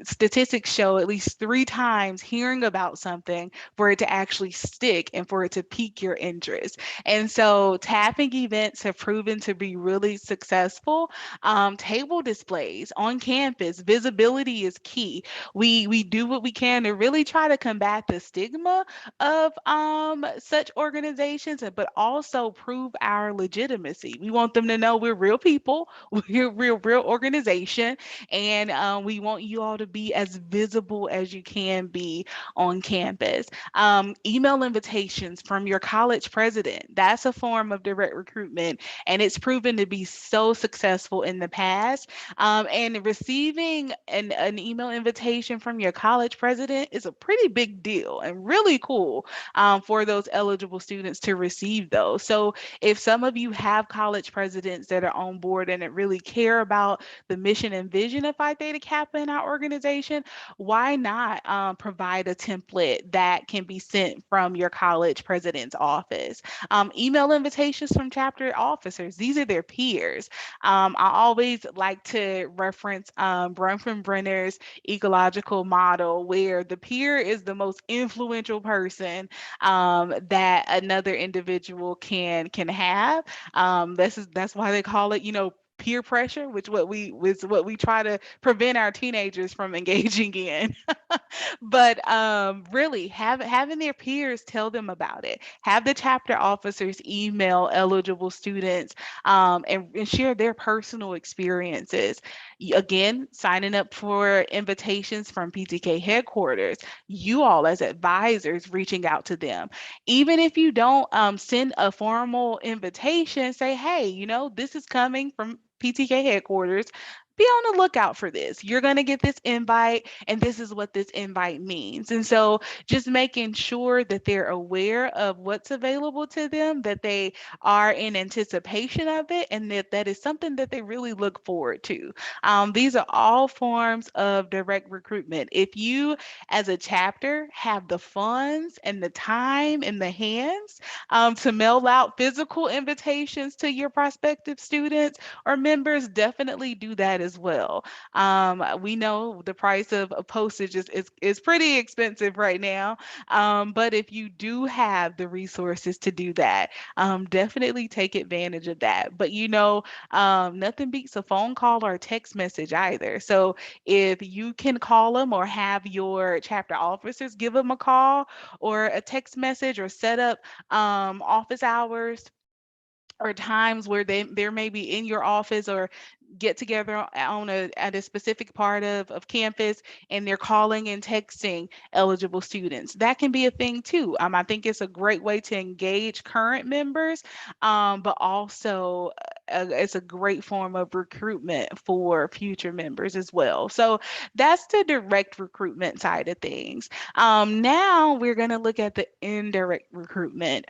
statistics show at least 3 times hearing about something for it to actually stick and for it to pique your interest. And so tapping events have proven to be really successful. Table displays on campus, visibility is key. We do what we can to really try to combat the stigma of such organizations, but also prove our legitimacy. We want them to know we're real people, we're real organization, and we want you all to be as visible as you can be on campus. Email invitations from your college president, that's a form of direct recruitment, and it's proven to be so successful in the past. And receiving an email invitation from your college president is a pretty big deal and really cool, for those eligible students to receive those. So if some of you have college presidents that are on board and that really care about the mission and vision of Phi Theta Kappa in our organization, why not provide a template that can be sent from your college president's office? Email invitations from chapter officers, these are their peers. I always like to reference Brenner's ecological model, where the peer is the most influential person that another individual can have. That's why they call it, peer pressure, which what we try to prevent our teenagers from engaging in. But really having their peers tell them about it, have the chapter officers email eligible students, and share their personal experiences. Again, signing up for invitations from PTK headquarters, you all as advisors reaching out to them. Even if you don't send a formal invitation, say, hey, this is coming from PTK headquarters. Be on the lookout for this. You're going to get this invite, and this is what this invite means. And so just making sure that they're aware of what's available to them, that they are in anticipation of it, and that is something that they really look forward to. These are all forms of direct recruitment. If you, as a chapter, have the funds and the time and the hands to mail out physical invitations to your prospective students or members, definitely do that as well. We know the price of postage is pretty expensive right now, but if you do have the resources to do that, definitely take advantage of that. But nothing beats a phone call or a text message either. So if you can call them or have your chapter officers give them a call or a text message, or set up office hours or times where there may be in your office, or get together at a specific part of campus, and they're calling and texting eligible students, that can be a thing too. I think it's a great way to engage current members, but also it's a great form of recruitment for future members as well. So that's the direct recruitment side of things. Now we're going to look at the indirect recruitment.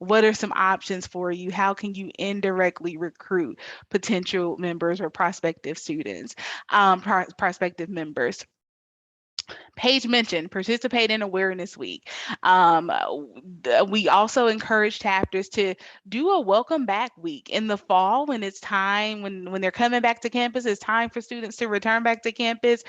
What are some options for you? How can you indirectly recruit potential members or prospective students, prospective members? Paige mentioned participate in Awareness Week. We also encourage chapters to do a welcome back week in the fall, when it's time, when they're coming back to campus, it's time for students to return back to campus.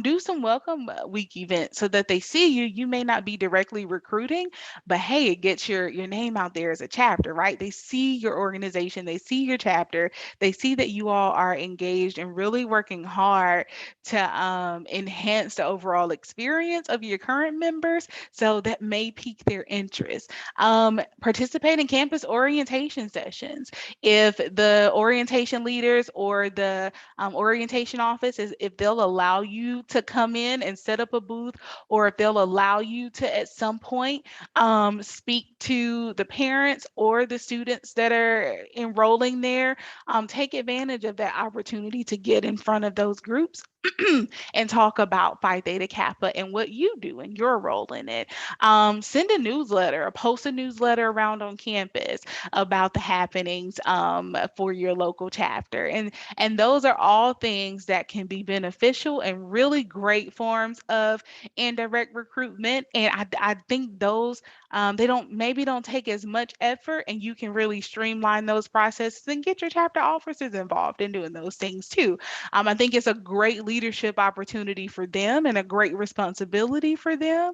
Do some welcome week events so that they see you. You may not be directly recruiting, but hey, it gets your name out there as a chapter, right? They see your organization, they see your chapter, they see that you all are engaged and really working hard to enhance the overall experience experience of your current members, so that may pique their interest. Participate in campus orientation sessions. If the orientation leaders or the orientation office is, if they'll allow you to come in and set up a booth, or if they'll allow you to at some point speak to the parents or the students that are enrolling there, take advantage of that opportunity to get in front of those groups and talk about Phi Theta Kappa and what you do and your role in it. Send a newsletter or post a newsletter around on campus about the happenings for your local chapter. And those are all things that can be beneficial and really great forms of indirect recruitment. And I think those they don't take as much effort, and you can really streamline those processes and get your chapter officers involved in doing those things too. I think it's a great leadership opportunity for them and a great responsibility for them.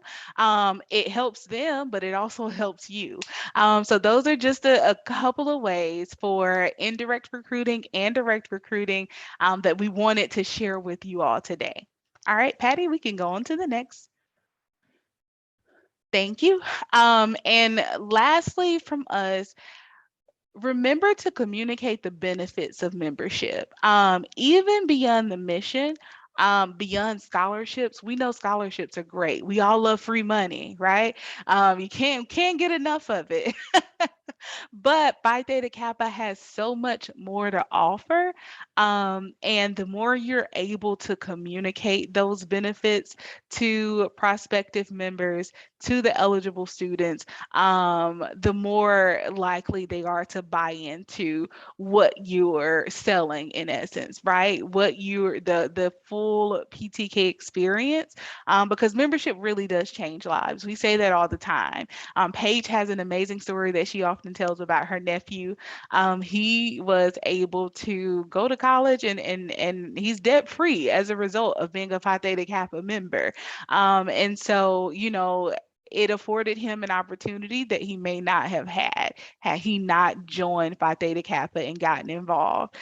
It helps them, but it also helps you. So those are just a couple of ways for indirect recruiting and direct recruiting that we wanted to share with you all today. All right, Patty, we can go on to the next. Thank you. And lastly from us, remember to communicate the benefits of membership. Even beyond the mission, beyond scholarships, we know scholarships are great. We all love free money, right? You can't get enough of it. But Phi Theta Kappa has so much more to offer. And the more you're able to communicate those benefits to prospective members, to the eligible students, the more likely they are to buy into what you're selling in essence, right? What you're the full PTK experience, because membership really does change lives. We say that all the time. Paige has an amazing story that she often tells about her nephew. He was able to go to college and he's debt free as a result of being a Phi Theta Kappa member. And so, it afforded him an opportunity that he may not have had he not joined Phi Theta Kappa and gotten involved.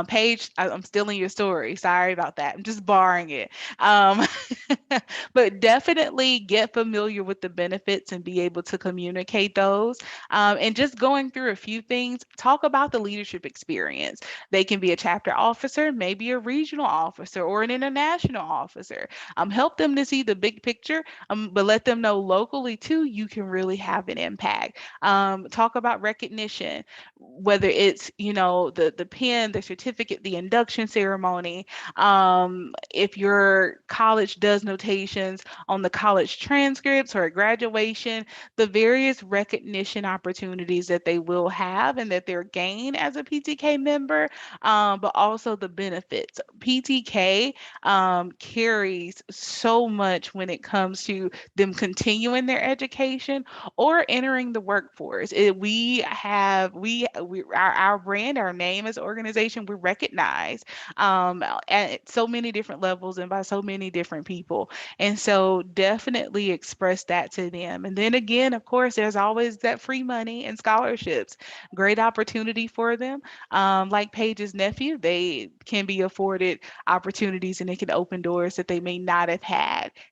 Paige, I'm stealing your story. Sorry about that. I'm just borrowing it. Um, but definitely get familiar with the benefits and be able to communicate those. And just going through a few things, talk about the leadership experience. They can be a chapter officer, maybe a regional officer, or an international officer. Help them to see the big picture, but let them know locally too, you can really have an impact. Talk about recognition, whether it's, the pin, the certificate, the induction ceremony. If your college does notations on the college transcripts or at graduation, the various recognition opportunities that they will have and that they're gained as a PTK member, but also the benefits. PTK carries so much when it comes to them continuing their education or entering the workforce. Our brand, our name as an organization, we recognize at so many different levels and by so many different people. And so definitely express that to them. And then again, of course, there's always that free money and scholarships. Great opportunity for them. Like Paige's nephew, they can be afforded opportunities and it can open doors that they may not have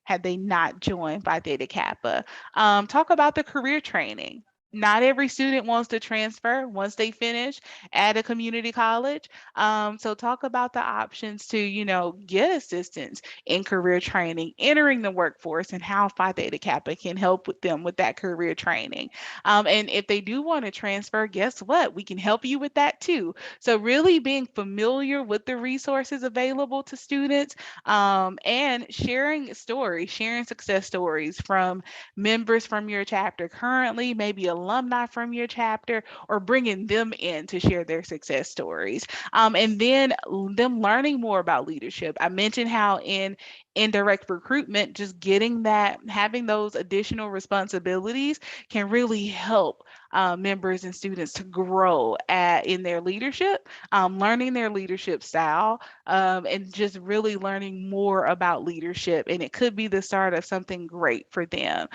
had they not joined Phi Theta Kappa. Talk about the career training. Not every student wants to transfer once they finish at a community college. So talk about the options to, get assistance in career training, entering the workforce, and how Phi Theta Kappa can help with them with that career training. And if they do want to transfer, guess what? We can help you with that too. So really being familiar with the resources available to students, and sharing stories, sharing success stories from members from your chapter currently, maybe alumni from your chapter, or bringing them in to share their success stories. And then them learning more about leadership. I mentioned how in indirect recruitment, just getting that, having those additional responsibilities can really help members and students to grow in their leadership, learning their leadership style, and just really learning more about leadership. And it could be the start of something great for them.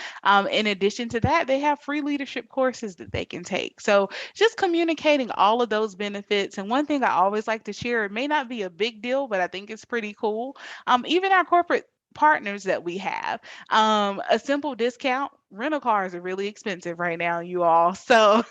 In addition to that, they have free leadership courses that they can take. So just communicating all of those benefits. And one thing I always like to share, it may not be a big deal, but I think it's pretty cool. Even our corporate partners that we have. A simple discount. Rental cars are really expensive right now, you all. So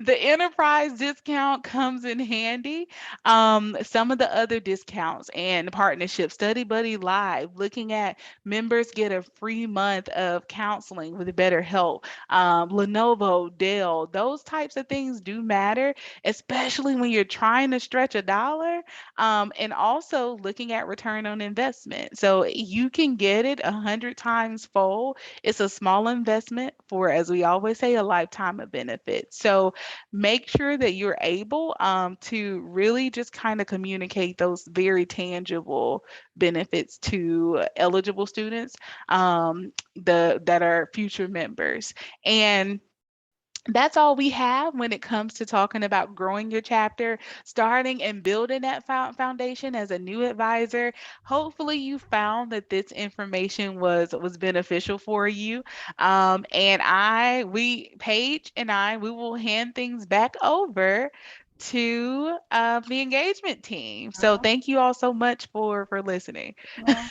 the enterprise discount comes in handy. Some of the other discounts and partnerships, Study Buddy Live, looking at members get a free month of counseling with BetterHelp, Lenovo, Dell, those types of things do matter, especially when you're trying to stretch a dollar. And also looking at return on investment. So you can get it 100 times fold. It's a small investment for, as we always say, a lifetime of benefits. So make sure that you're able to really just kind of communicate those very tangible benefits to eligible students, that are future members. And that's all we have when it comes to talking about growing your chapter, starting and building that foundation as a new advisor. Hopefully you found that this information was beneficial for you. And Paige and I, we will hand things back over to the engagement team. So thank you all so much for listening. Well,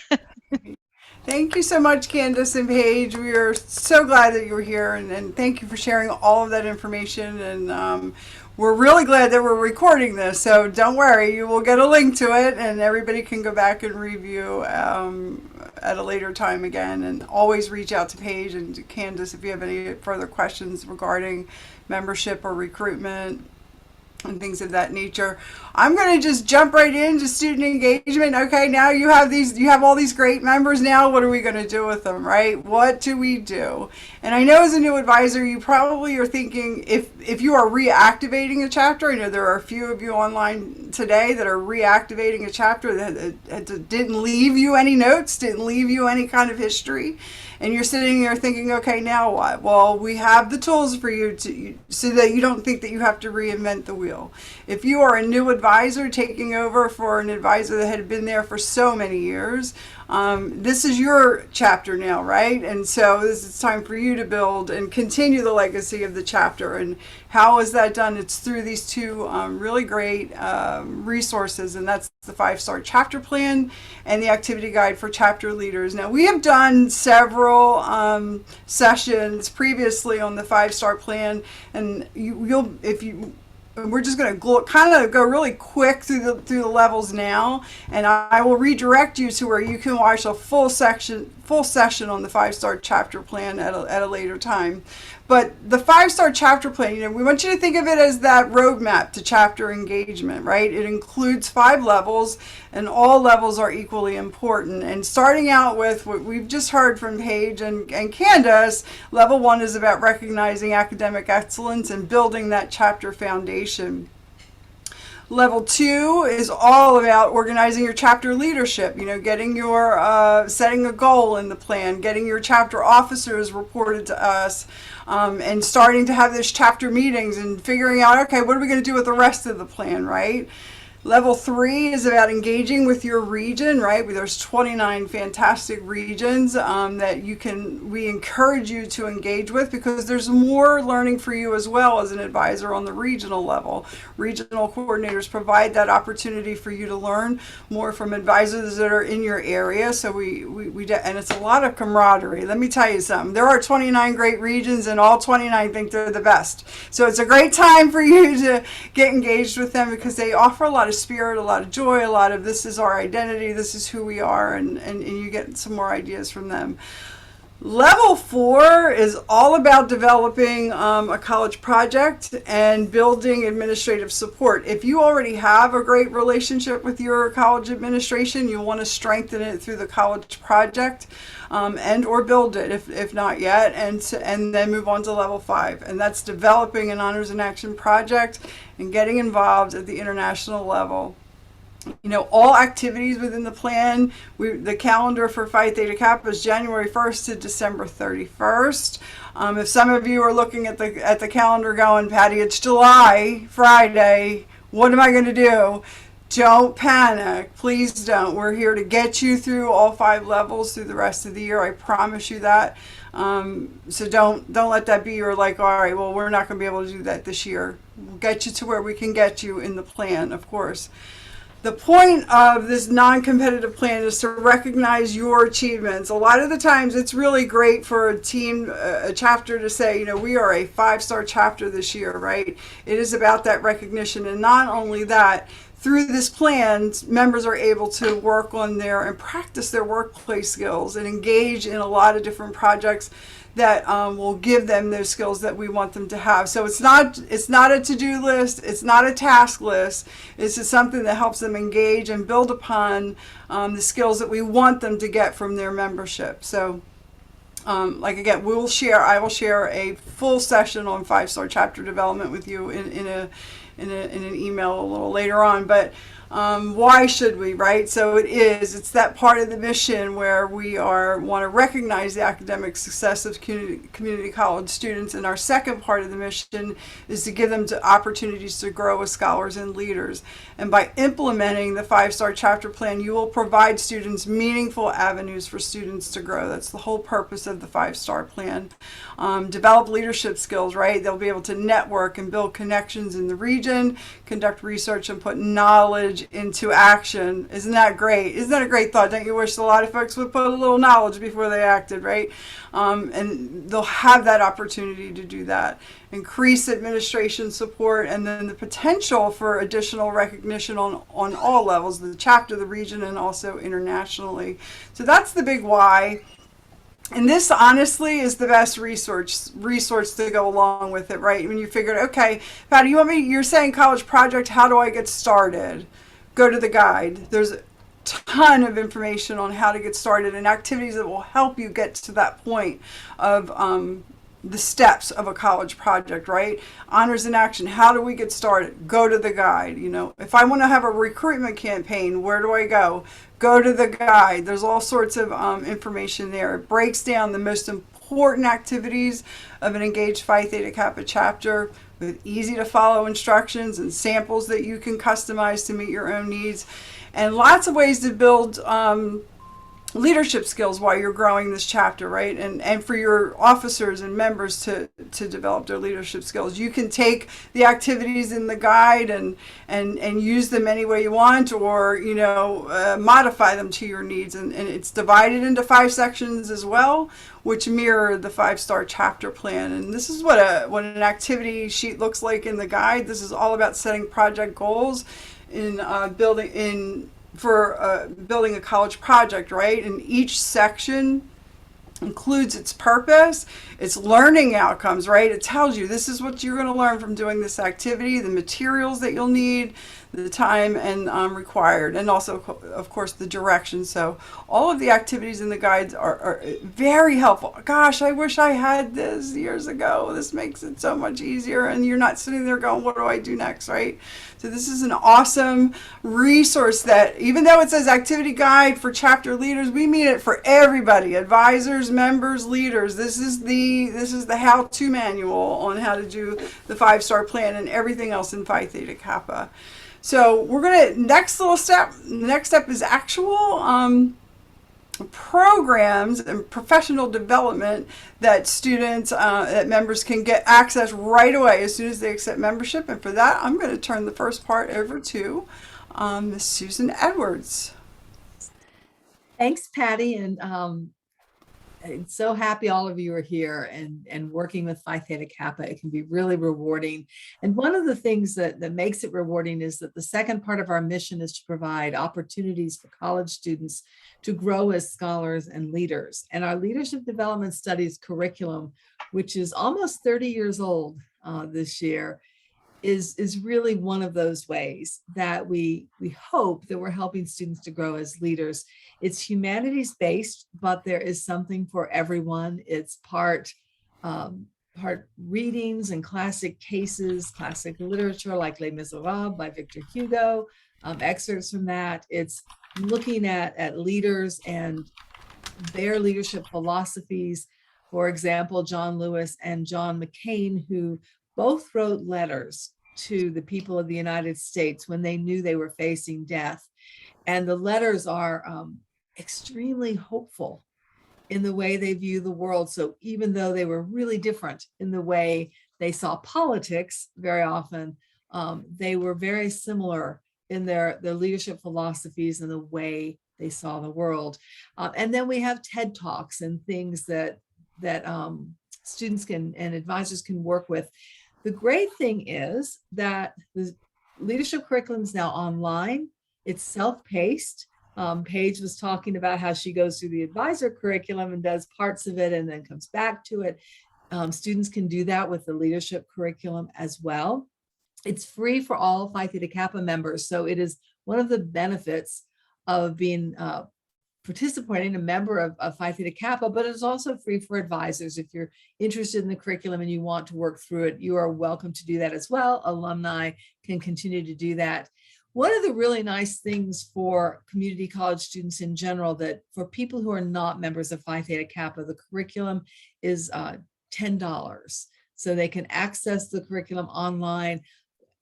thank you so much, Candace and Paige. We are so glad that you were here, and thank you for sharing all of that information. And we're really glad that we're recording this, so don't worry, you will get a link to it, and everybody can go back and review at a later time again. And always reach out to Paige and to Candace if you have any further questions regarding membership or recruitment and things of that nature. I'm going to just jump right into student engagement. Okay, now you have all these great members. Now what are we going to do with them, right? What do we do? And I know as a new advisor, you probably are thinking, if you are reactivating a chapter, I know there are a few of you online today that are reactivating a chapter that didn't leave you any notes, didn't leave you any kind of history. And you're sitting there thinking, okay, now what? Well, we have the tools for you so that you don't think that you have to reinvent the wheel. If you are a new advisor taking over for an advisor that had been there for so many years, this is your chapter now, right? And so this is time for you to build and continue the legacy of the chapter. And how is that done? It's through these two really great resources, and that's the 5-star chapter plan and the activity guide for chapter leaders. Now, we have done several sessions previously on the 5-star plan, and we're just going to kind of go really quick through the levels now, and I will redirect you to where you can watch a full session on the 5-star chapter plan at a later time. But the 5-star chapter plan, we want you to think of it as that roadmap to chapter engagement, right? It includes 5 levels, and all levels are equally important. And starting out with what we've just heard from Paige and Candace, level 1 is about recognizing academic excellence and building that chapter foundation. Level 2 is all about organizing your chapter leadership, getting your, setting a goal in the plan, getting your chapter officers reported to us, and starting to have those chapter meetings and figuring out, okay, what are we going to do with the rest of the plan, right? Level 3 is about engaging with your region, right? There's 29 fantastic regions that we encourage you to engage with, because there's more learning for you as well as an advisor on the regional level. Regional coordinators provide that opportunity for you to learn more from advisors that are in your area. So and it's a lot of camaraderie. Let me tell you something. There are 29 great regions, and all 29 think they're the best. So it's a great time for you to get engaged with them, because they offer a lot of spirit, a lot of joy, a lot of this is our identity, this is who we are, and you get some more ideas from them. Level 4 is all about developing a college project and building administrative support. If you already have a great relationship with your college administration, you'll want to strengthen it through the college project, and or build it if not yet, and then move on to level 5, and that's developing an honors and action project and getting involved at the international level. All activities within the plan, the calendar for Phi Theta Kappa is January 1st to December 31st. If some of you are looking at the calendar going, Patty, it's July, Friday, what am I going to do? Don't panic. Please don't. We're here to get you through all 5 levels through the rest of the year. I promise you that. So don't let that be your all right, well, we're not going to be able to do that this year. We'll get you to where we can get you in the plan, of course. the point of this non-competitive plan is to recognize your achievements. A lot of the times it's really great for a team, a chapter to say, you know, we are a 5-star chapter this year, right? It is about that recognition. And not only that, through this plan, members are able to work on their and practice their workplace skills and engage in a lot of different projects that will give them those skills that we want them to have. So it's not a to-do list, it's not a task list. It's just something that helps them engage and build upon the skills that we want them to get from their membership. So like again, I will share a full session on 5-star chapter development with you in an email a little later on. But why should we, right? So it's that part of the mission where we want to recognize the academic success of community college students. And our second part of the mission is to give them opportunities to grow as scholars and leaders. And by implementing the 5-star chapter plan, you will provide students meaningful avenues for students to grow. That's the whole purpose of the 5-star plan. Develop leadership skills, right? They'll be able to network and build connections in the region, conduct research, and put knowledge into action. Isn't that great? Isn't that a great thought? Don't you wish a lot of folks would put a little knowledge before they acted, right? And they'll have that opportunity to do that. Increase administration support, and then the potential for additional recognition on all levels, the chapter, the region, and also internationally. So that's the big why. And this honestly is the best resource to go along with it, right? When you figured, okay, Patty, you're saying college project, how do I get started? Go to the guide. There's a ton of information on how to get started and activities that will help you get to that point of the steps of a college project, right? Honors in action. How do we get started? Go to the guide. You know, if I want to have a recruitment campaign, where do I go? Go to the guide. There's all sorts of information there. It breaks down the most important activities of an engaged Phi Theta Kappa chapter with easy to follow instructions and samples that you can customize to meet your own needs, and lots of ways to build leadership skills while you're growing this chapter, right? And for your officers and members to develop their leadership skills. You can take the activities in the guide and use them any way you want, or modify them to your needs. And it's divided into 5 sections as well, which mirror the 5-star chapter plan. And this is what an activity sheet looks like in the guide. This is all about setting project goals in building a college project, right? And each section includes its purpose, its learning outcomes, right? It tells you this is what you're going to learn from doing this activity, the materials that you'll need, the time and required, and also, of course, the direction. So all of the activities in the guides are very helpful. Gosh, I wish I had this years ago. This makes it so much easier, and you're not sitting there going, what do I do next, right? So this is an awesome resource that, even though it says activity guide for chapter leaders, we mean it for everybody: advisors, members, leaders. This is the how-to manual on how to do the 5-star plan and everything else in Phi Theta Kappa. So we're gonna, next step is actual programs and professional development that students, that members can get access right away as soon as they accept membership. And for that, I'm going to turn the first part over to Ms. Susan Edwards. Thanks, Patty, and I'm so happy all of you are here and working with Phi Theta Kappa. It can be really rewarding. And one of the things that makes it rewarding is that the second part of our mission is to provide opportunities for college students to grow as scholars and leaders. And our Leadership Development Studies curriculum, which is almost 30 years old this year, is really one of those ways that we hope that we're helping students to grow as leaders. It's humanities based, but there is something for everyone. It's part readings and classic cases, classic literature like Les Miserables by Victor Hugo, excerpts from that. It's looking at leaders and their leadership philosophies. For example, John Lewis and John McCain, who both wrote letters to the people of the United States when they knew they were facing death. And the letters are extremely hopeful in the way they view the world. So even though they were really different in the way they saw politics very often, they were very similar in their leadership philosophies and the way they saw the world. And then we have TED Talks and things that students can and advisors can work with. The great thing is that the leadership curriculum is now online. It's self-paced. Paige was talking about how she goes through the advisor curriculum and does parts of it and then comes back to it. Students can do that with the leadership curriculum as well. It's free for all Phi Theta Kappa members. So it is one of the benefits of being participating, a member of Phi Theta Kappa, but it's also free for advisors. If you're interested in the curriculum and you want to work through it, you are welcome to do that as well. Alumni can continue to do that. One of the really nice things for community college students in general, that for people who are not members of Phi Theta Kappa, the curriculum is $10. So they can access the curriculum online.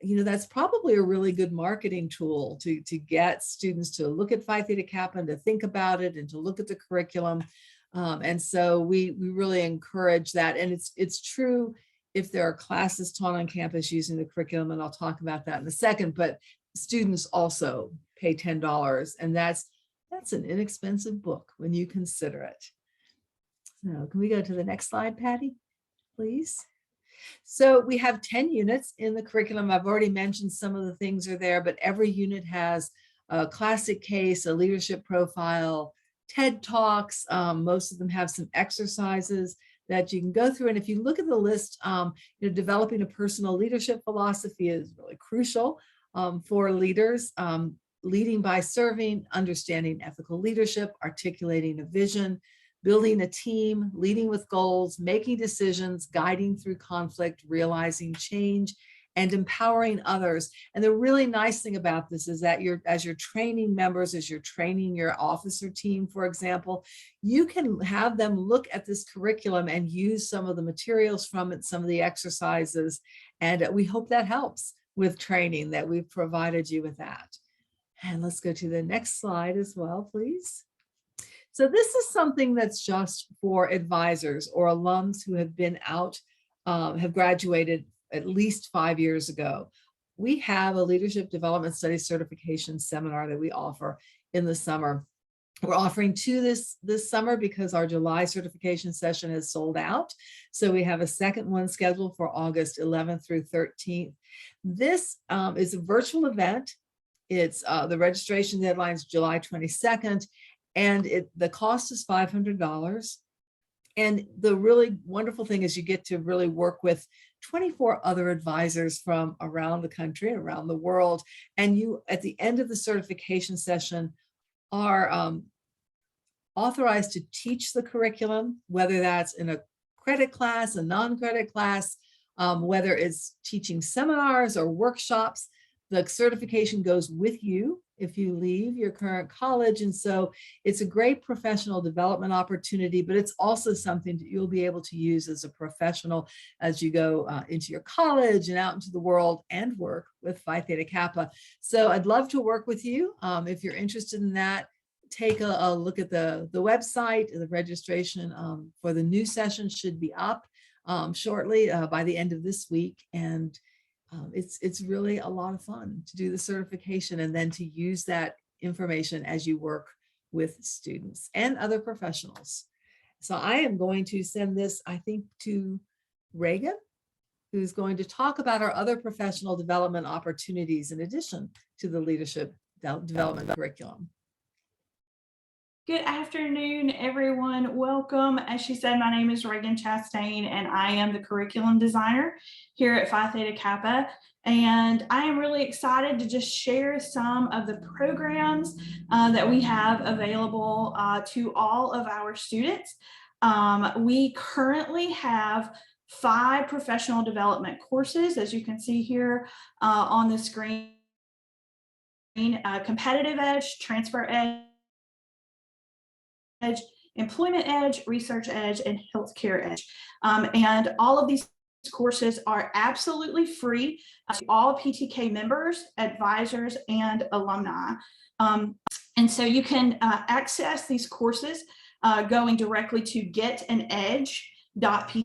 You know, that's probably a really good marketing tool to get students to look at Phi Theta Kappa and to think about it and to look at the curriculum. And so we really encourage that. And it's true if there are classes taught on campus using the curriculum, and I'll talk about that in a second, but students also pay $10, and that's an inexpensive book when you consider it. So can we go to the next slide, Patty, please? So we have 10 units in the curriculum. I've already mentioned some of the things are there, but every unit has a classic case, a leadership profile, TED Talks. Most of them have some exercises that you can go through. And if you look at the list, developing a personal leadership philosophy is really crucial for leaders. Leading by serving, understanding ethical leadership, articulating a vision, building a team, leading with goals, making decisions, guiding through conflict, realizing change, and empowering others. And the really nice thing about this is that as you're training members, as you're training your officer team, for example, you can have them look at this curriculum and use some of the materials from it, some of the exercises. And we hope that helps with training, that we've provided you with that. And let's go to the next slide as well, please. So this is something that's just for advisors or alums who have been out, have graduated at least 5 years ago. We have a leadership development studies certification seminar that we offer in the summer. We're offering two this summer because our July certification session is sold out. So we have a second one scheduled for August 11th through 13th. This is a virtual event. It's the registration deadline is July 22nd. And the cost is $500. And the really wonderful thing is you get to really work with 24 other advisors from around the country, around the world. And you, at the end of the certification session, are authorized to teach the curriculum, whether that's in a credit class, a non-credit class, whether it's teaching seminars or workshops. The certification goes with you if you leave your current college. And so it's a great professional development opportunity, but it's also something that you'll be able to use as a professional as you go into your college and out into the world and work with Phi Theta Kappa. So I'd love to work with you. If you're interested in that, take a look at the website. The registration for the new session should be up shortly by the end of this week. And it's really a lot of fun to do the certification and then to use that information as you work with students and other professionals. So I am going to send this, I think, to Reagan, who's going to talk about our other professional development opportunities in addition to the leadership development curriculum. Good afternoon, everyone. Welcome. As she said, my name is Reagan Chastain, and I am the curriculum designer here at Phi Theta Kappa. And I am really excited to just share some of the programs that we have available to all of our students. We currently have 5 professional development courses, as you can see here on the screen. Competitive Edge, Transfer Edge, Employment Edge, Research Edge, and Healthcare Edge. And all of these courses are absolutely free to all PTK members, advisors, and alumni. And so you can access these courses going directly to getanedge.ptk.com.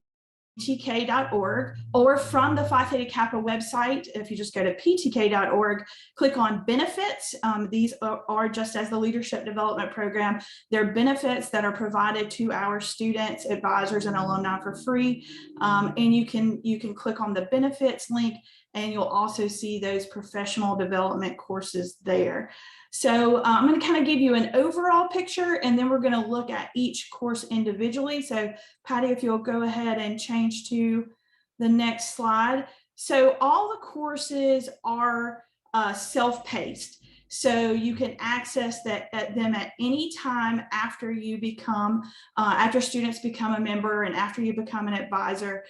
ptk.org, or from the Phi Theta Kappa website. If you just go to ptk.org, click on benefits. These are just as the leadership development program. They're benefits that are provided to our students, advisors, and alumni for free. And you can click on the benefits link, and you'll also see those professional development courses there. So I'm going to kind of give you an overall picture, and then we're going to look at each course individually. So Patty, if you'll go ahead and change to the next slide. So all the courses are self-paced. So you can access them at any time after you become, after students become a member and after you become an advisor.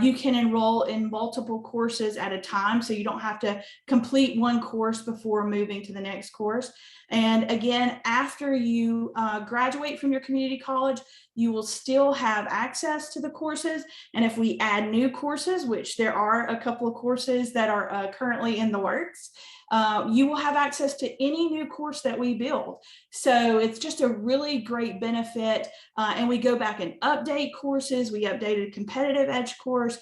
You can enroll in multiple courses at a time, so you don't have to complete one course before moving to the next course. And again, after you graduate from your community college, you will still have access to the courses. And if we add new courses, which there are a couple of courses that are currently in the works, you will have access to any new course that we build. So it's just a really great benefit. And we go back and update courses. We updated Competitive Edge course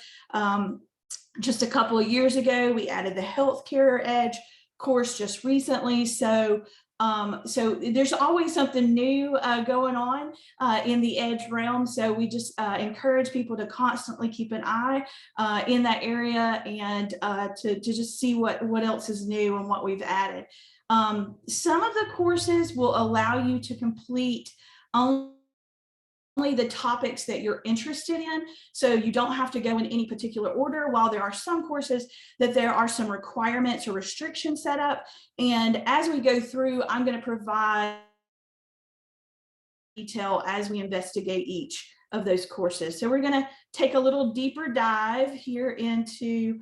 just a couple of years ago. We added the Healthcare Edge course just recently. So there's always something new going on in the Edge realm. So we just encourage people to constantly keep an eye in that area, and to just see what else is new and what we've added. Some of the courses will allow you to complete only the topics that you're interested in. So you don't have to go in any particular order, while there are some courses that there are some requirements or restrictions set up. And as we go through, I'm going to provide detail as we investigate each of those courses. So we're going to take a little deeper dive here into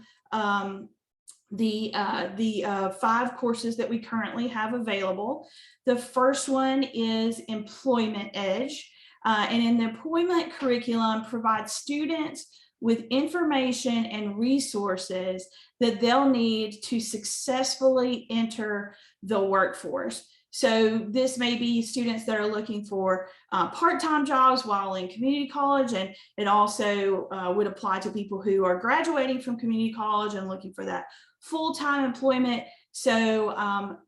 the 5 courses that we currently have available. The first one is Employment Edge. And in the employment curriculum, provides students with information and resources that they'll need to successfully enter the workforce. So this may be students that are looking for part-time jobs while in community college, and it also would apply to people who are graduating from community college and looking for that full-time employment. So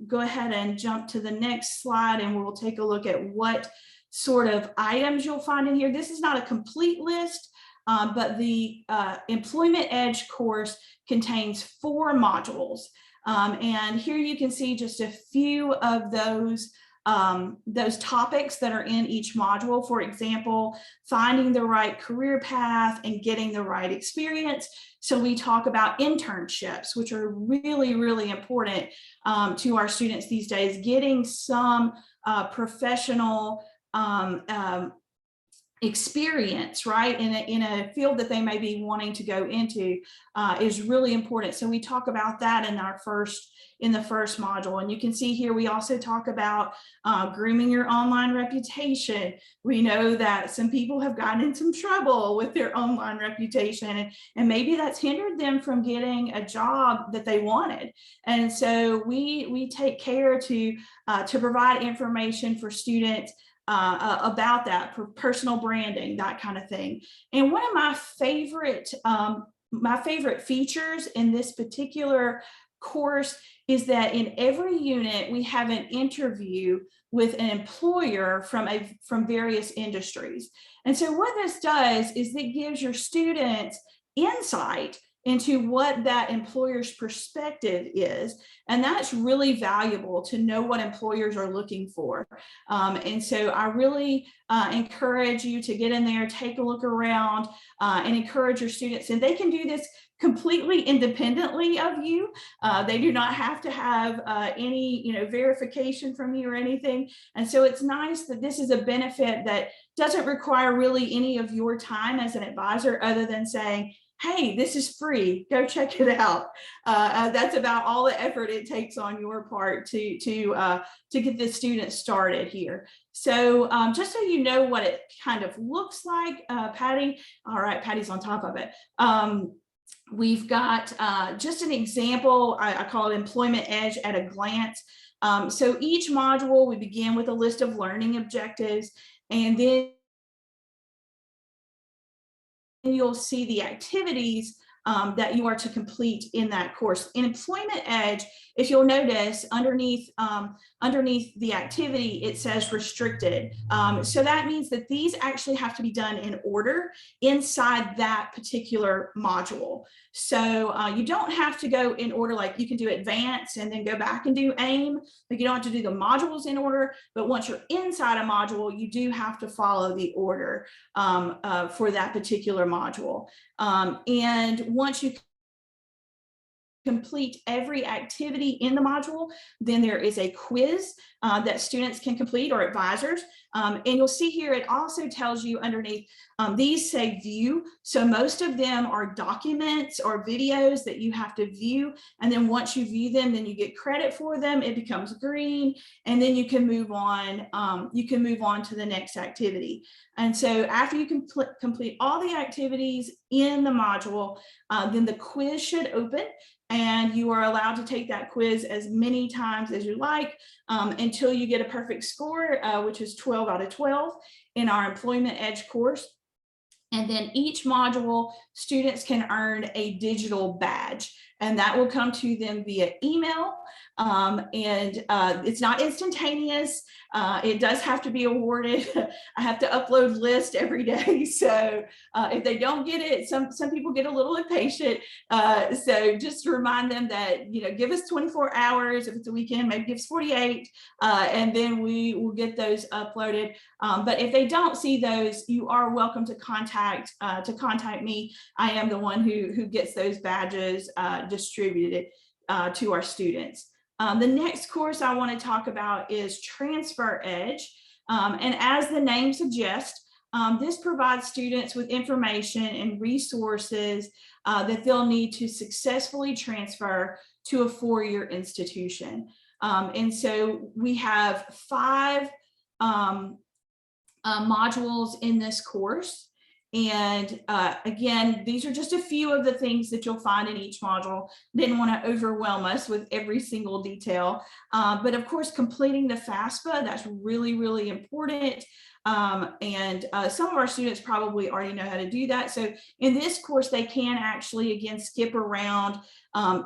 go ahead and jump to the next slide, and we'll take a look at what sort of items you'll find in here. This is not a complete list, but the Employment Edge course contains 4 modules. And here you can see just a few of those topics that are in each module. For example, finding the right career path and getting the right experience. So we talk about internships, which are really, really important to our students these days. Getting some professional experience, right, in a field that they may be wanting to go into is really important. So we talk about that in the first module. And you can see here, we also talk about grooming your online reputation. We know that some people have gotten in some trouble with their online reputation, and maybe that's hindered them from getting a job that they wanted. And so we take care to provide information for students about that, for personal branding, that kind of thing. And one of my favorite features in this particular course is that in every unit we have an interview with an employer from various industries. And so what this does is it gives your students insight into what that employer's perspective is. And that's really valuable to know what employers are looking for. And so I really encourage you to get in there, take a look around, and encourage your students. And they can do this completely independently of you. They do not have to have any verification from you or anything. And so it's nice that this is a benefit that doesn't require really any of your time as an advisor, other than saying, hey, this is free, go check it out. That's about all the effort it takes on your part to get the students started here. So just so you know what it kind of looks like, Patty, all right, Patty's on top of it. We've got just an example, I call it Employment Edge at a glance. So each module, we begin with a list of learning objectives, and then you'll see the activities that you are to complete in that course. In Employment Edge, if you'll notice underneath the activity, it says restricted. So that means that these actually have to be done in order inside that particular module. So you don't have to go in order, like you can do advanced and then go back and do AIM. Like you don't have to do the modules in order, but once you're inside a module, you do have to follow the order for that particular module. And once you complete every activity in the module, then there is a quiz that students can complete, or advisors. And you'll see here, it also tells you underneath, these say view. So most of them are documents or videos that you have to view. And then once you view them, then you get credit for them. It becomes green, and then you can move on. You can move on to the next activity. And so after you complete all the activities in the module, then the quiz should open. And you are allowed to take that quiz as many times as you like until you get a perfect score, which is 12 out of 12 in our Employment Edge course. And then each module, students can earn a digital badge, and that will come to them via email. It's not instantaneous. It does have to be awarded. I have to upload list every day. So if they don't get it, some people get a little impatient. So just remind them that, give us 24 hours. If it's a weekend, maybe give us 48, and then we will get those uploaded. But if they don't see those, you are welcome to contact me. I am the one who gets those badges distributed to our students. The next course I want to talk about is Transfer Edge. And as the name suggests, this provides students with information and resources that they'll need to successfully transfer to a four-year institution. And so we have 5 modules in this course. And again, these are just a few of the things that you'll find in each module. Didn't want to overwhelm us with every single detail. But of course, completing the FAFSA, that's really, really important. And some of our students probably already know how to do that. So in this course, they can actually, again, skip around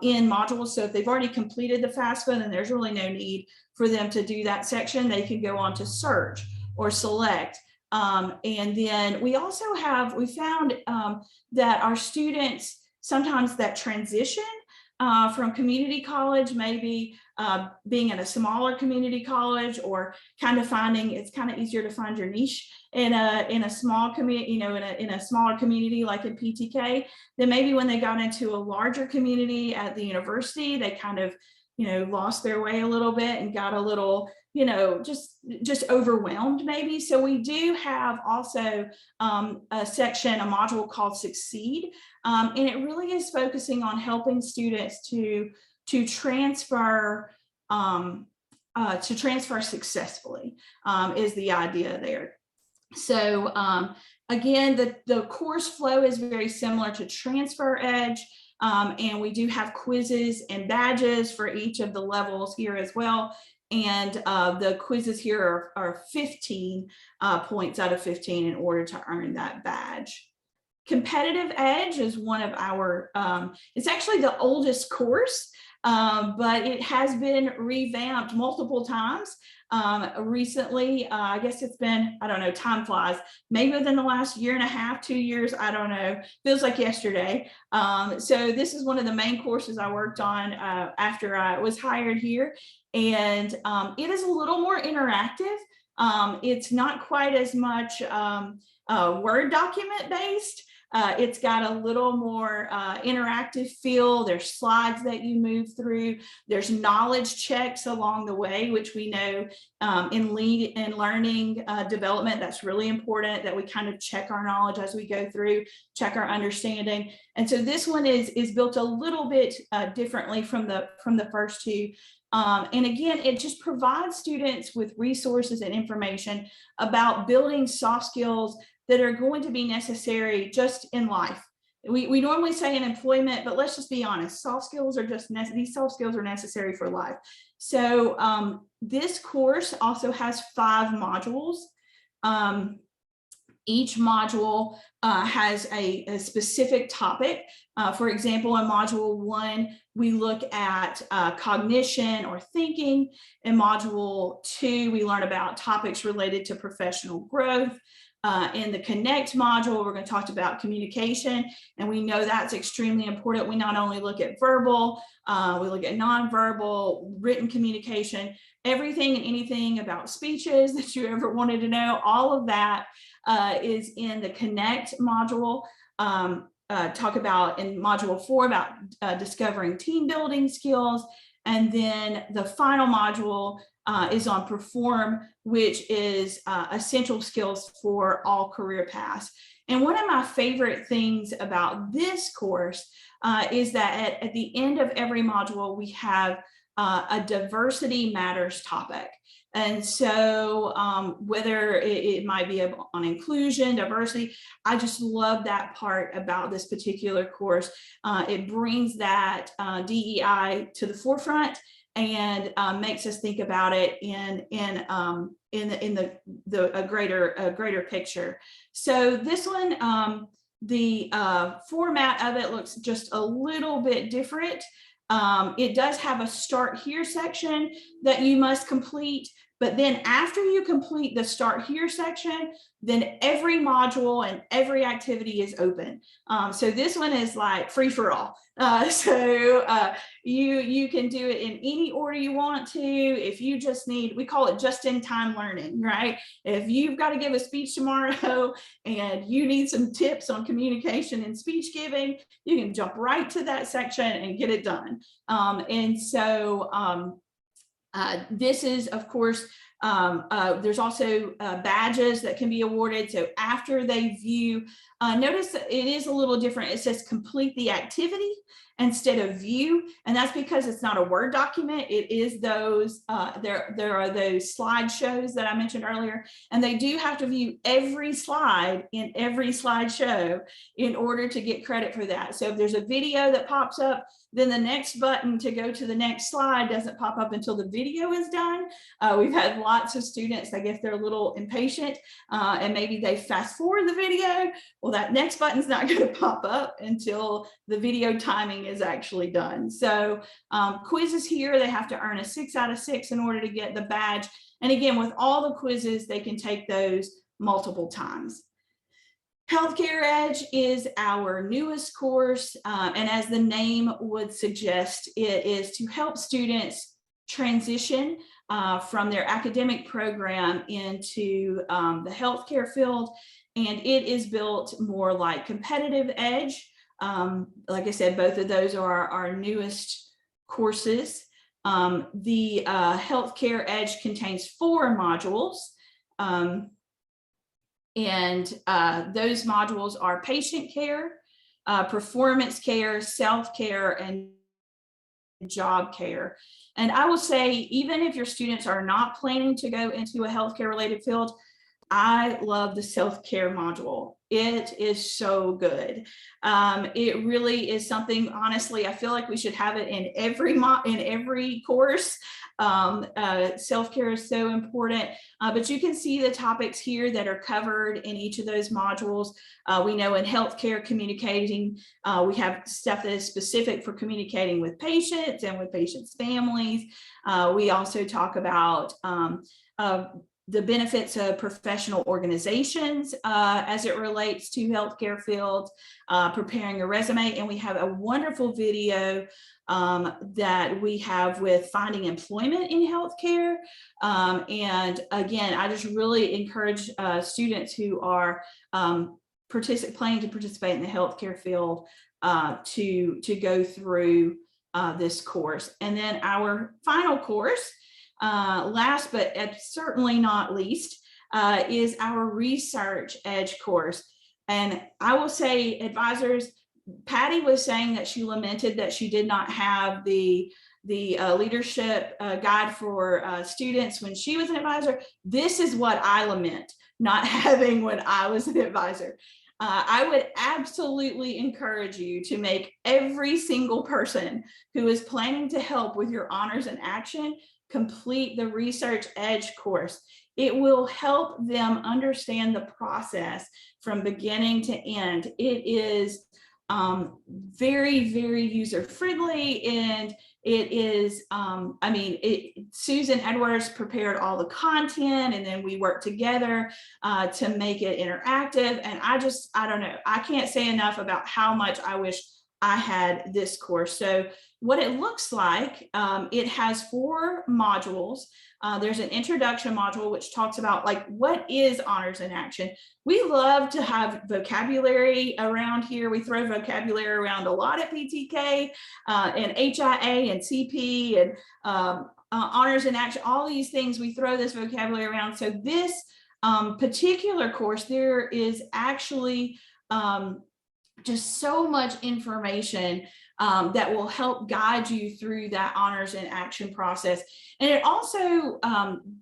in modules. So if they've already completed the FAFSA, then there's really no need for them to do that section. They can go on to search or select. And then we found that our students, sometimes that transition from community college, maybe being in a smaller community college, or kind of finding it's kind of easier to find your niche in a small community, in a smaller community like in PTK, then maybe when they got into a larger community at the university, they kind of, lost their way a little bit and got a little, just overwhelmed maybe. So we do have also a section, a module called Succeed. And it really is focusing on helping students to transfer successfully is the idea there. So again, the course flow is very similar to Transfer Edge. And we do have quizzes and badges for each of the levels here as well. And the quizzes here are 15 points out of 15 in order to earn that badge. Competitive Edge is one of our, it's actually the oldest course, but it has been revamped multiple times recently. I guess it's been, I don't know, time flies, maybe within the last year and a half, 2 years, I don't know, feels like yesterday. So this is one of the main courses I worked on after I was hired here. And it is a little more interactive. It's not quite as much Word document based. It's got a little more interactive feel. There's slides that you move through. There's knowledge checks along the way, which we know in learning development, that's really important, that we kind of check our knowledge as we go through, check our understanding. And so this one is built a little bit differently from the first two. And again, it just provides students with resources and information about building soft skills that are going to be necessary just in life. We normally say in employment, but let's just be honest, soft skills are these soft skills are necessary for life. So this course also has 5 modules. Each module has a specific topic. For example, in Module 1, we look at cognition or thinking. In Module 2, we learn about topics related to professional growth. In the Connect module, we're going to talk about communication, and we know that's extremely important. We not only look at verbal, we look at nonverbal, written communication, everything and anything about speeches that you ever wanted to know. All of that is in the Connect module. Talk about in Module 4 about discovering team building skills. And then the final module is on Perform, which is essential skills for all career paths. And one of my favorite things about this course is that at the end of every module, we have a diversity matters topic. And so whether it might be on inclusion, diversity, I just love that part about this particular course. It brings that DEI to the forefront and makes us think about it in a greater picture. So this one, the format of it looks just a little bit different. It does have a start here section that you must complete, but then after you complete the start here section, then every module and every activity is open. So this one is like free for all. You can do it in any order you want to. If you just need, we call it just in time learning, right? If you've got to give a speech tomorrow and you need some tips on communication and speech giving, you can jump right to that section and get it done. This is, of course, there's also badges that can be awarded. So after they view, notice that it is a little different. It says complete the activity instead of view. And that's because it's not a Word document. It is those, there are those slideshows that I mentioned earlier, and they do have to view every slide in every slideshow in order to get credit for that. So if there's a video that pops up, then the next button to go to the next slide doesn't pop up until the video is done. We've had lots of students, I guess they're a little impatient and maybe they fast forward the video. Well, that next button's not going to pop up until the video timing is actually done. So quizzes here, they have to earn a 6 out of 6 in order to get the badge. And again, with all the quizzes, they can take those multiple times. Healthcare Edge is our newest course, and as the name would suggest, it is to help students transition from their academic program into the healthcare field, and it is built more like Competitive Edge. Like I said, both of those are our newest courses. The Healthcare Edge contains 4 modules. And those modules are patient care, performance care, self-care, and job care. And I will say, even if your students are not planning to go into a healthcare related field, I love the self-care module. It is so good. It really is something, honestly, I feel like we should have it in every course. Self-care is so important, but you can see the topics here that are covered in each of those modules. We know in healthcare communicating, we have stuff that is specific for communicating with patients and with patients' families. We also talk about the benefits of professional organizations as it relates to healthcare fields, preparing a resume, and we have a wonderful video that we have with finding employment in healthcare. And again, I just really encourage students who are planning to participate in the healthcare field to go through this course. And then our final course, last but certainly not least, is our Research Edge course. And I will say, advisors, Patty was saying that she lamented that she did not have the leadership guide for students when she was an advisor. This is what I lament not having when I was an advisor. I would absolutely encourage you to make every single person who is planning to help with your honors and action complete the Research Edge course. it will help them understand the process from beginning to end. It is very, very user friendly, and it is, Susan Edwards prepared all the content, and then we worked together to make it interactive. And I don't know, I can't say enough about how much I wish I had this course. So what it looks like, it has 4 modules. There's an introduction module, which talks about like, what is honors in action? We love to have vocabulary around here. We throw vocabulary around a lot at PTK, and HIA and CP and honors in action, all these things, we throw this vocabulary around. So this particular course, there is actually just so much information that will help guide you through that honors in action process. And it also,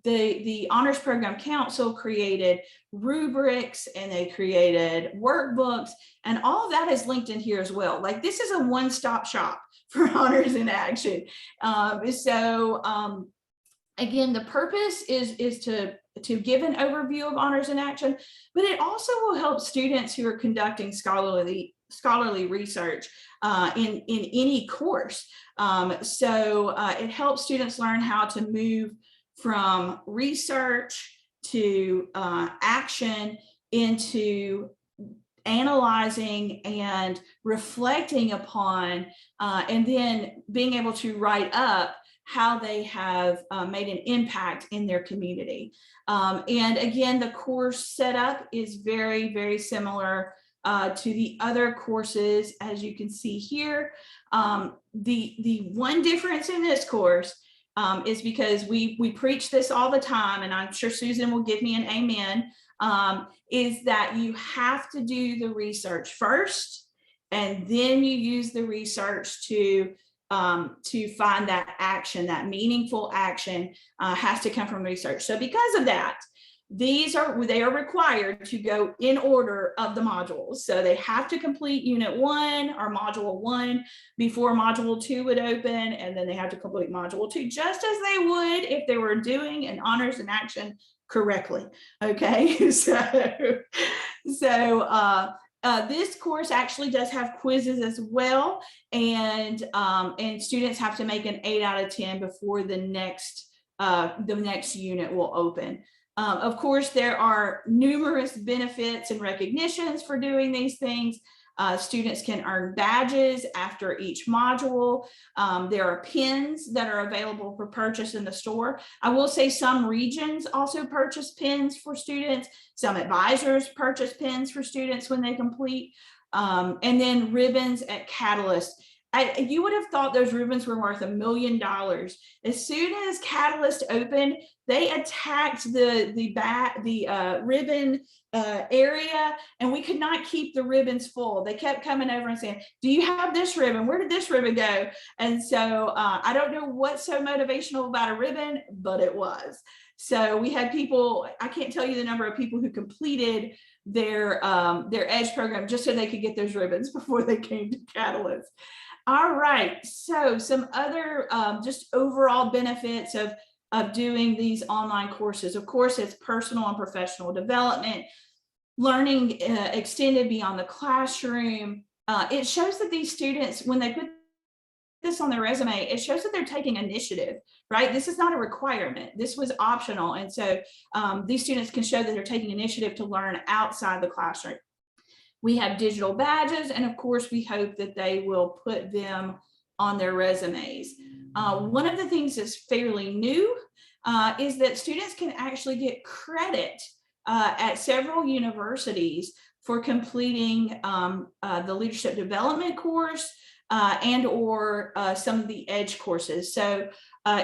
the Honors Program Council created rubrics, and they created workbooks, and all of that is linked in here as well. Like, this is a one-stop shop for honors in action. Again, the purpose is to give an overview of honors in action, but it also will help students who are conducting scholarly research in any course. It helps students learn how to move from research to action into analyzing and reflecting upon, and then being able to write up how they have made an impact in their community. And again, the course setup is very, very similar to the other courses, as you can see here. The one difference in this course is, because we preach this all the time, and I'm sure Susan will give me an amen, is that you have to do the research first, and then you use the research to find that action. That meaningful action has to come from research. So because of that, they are required to go in order of the modules. So they have to complete Unit 1 or Module 1 before Module 2 would open, and then they have to complete Module 2 just as they would if they were doing an honors in action correctly. Okay, this course actually does have quizzes as well, and students have to make an 8 out of 10 before the next unit will open. Of course, there are numerous benefits and recognitions for doing these things. Students can earn badges after each module. There are pins that are available for purchase in the store. I will say some regions also purchase pins for students. Some advisors purchase pins for students when they complete. And then ribbons at Catalyst. You would have thought those ribbons were worth $1 million. As soon as Catalyst opened, they attacked the ribbon area, and we could not keep the ribbons full. They kept coming over and saying, "Do you have this ribbon? Where did this ribbon go?" And so I don't know what's so motivational about a ribbon, but it was. So we had people, I can't tell you the number of people who completed their EDGE program just so they could get those ribbons before they came to Catalyst. All right, so some other just overall benefits of doing these online courses. Of course, it's personal and professional development, learning extended beyond the classroom. It shows that these students, when they put this on their resume, it shows that they're taking initiative, right? This is not a requirement. This was optional. And so these students can show that they're taking initiative to learn outside the classroom. We have digital badges, and of course, we hope that they will put them on their resumes. One of the things that's fairly new is that students can actually get credit at several universities for completing the leadership development course and or some of the EDGE courses. So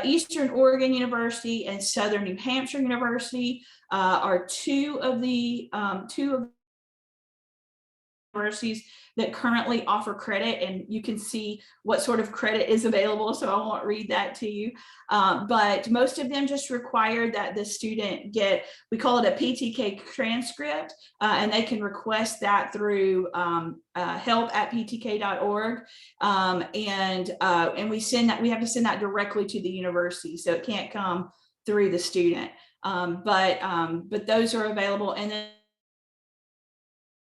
Eastern Oregon University and Southern New Hampshire University are two of the universities that currently offer credit, and you can see what sort of credit is available, so I won't read that to you. But most of them just require that the student get, we call it a PTK transcript, and they can request that through help@ptk.org. And we send that, we have to send that directly to the university, so it can't come through the student. But those are available. And then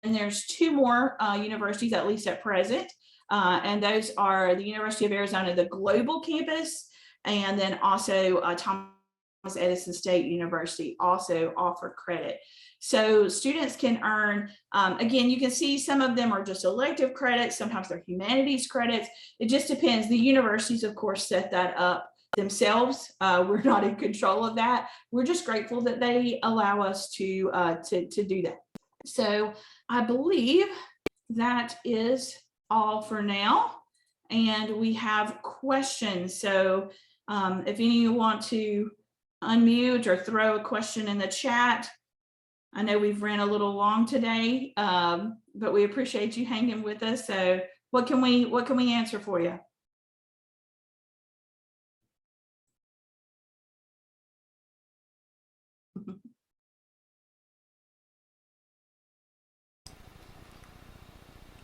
there's two more universities, at least at present. And those are the University of Arizona, the global campus, and then also Thomas Edison State University also offer credit. So students can earn, again, you can see some of them are just elective credits. Sometimes they're humanities credits. It just depends. The universities, of course, set that up themselves. We're not in control of that. We're just grateful that they allow us to do that. So I believe that is all for now. And we have questions. So if any of you want to unmute or throw a question in the chat. I know we've ran a little long today, but we appreciate you hanging with us. So what can we answer for you?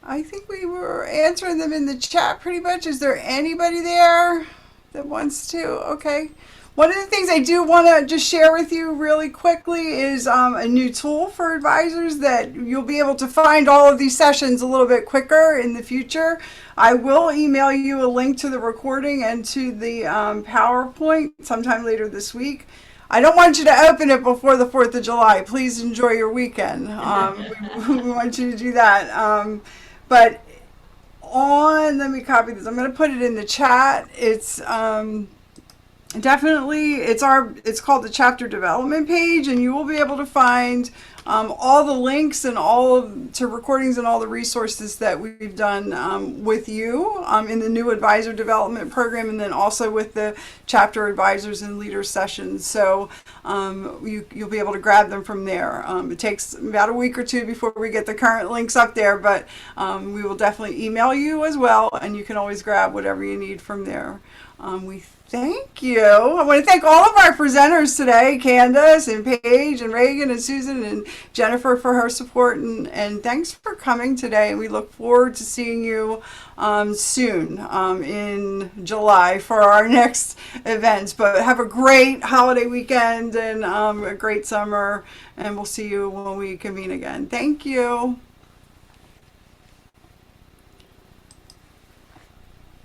I think we were answering them in the chat pretty much. Is there anybody there that wants to? Okay. One of the things I do want to just share with you really quickly is a new tool for advisors that you'll be able to find all of these sessions a little bit quicker in the future. I will email you a link to the recording and to the PowerPoint sometime later this week. I don't want you to open it before the 4th of July. Please enjoy your weekend. We want you to do that. But let me copy this. I'm going to put it in the chat. It's definitely, it's called the chapter development page, and you will be able to find all the links and to recordings and all the resources that we've done with you in the new advisor development program, and then also with the chapter advisors and leaders sessions. So you'll be able to grab them from there. It takes about a week or two before we get the current links up there, but we will definitely email you as well, and you can always grab whatever you need from there. We thank you. I want to thank all of our presenters today, Candace and Paige and Reagan and Susan and Jennifer for her support, and thanks for coming today. We look forward to seeing you soon in July for our next events. But have a great holiday weekend and a great summer, and we'll see you when we convene again. Thank you.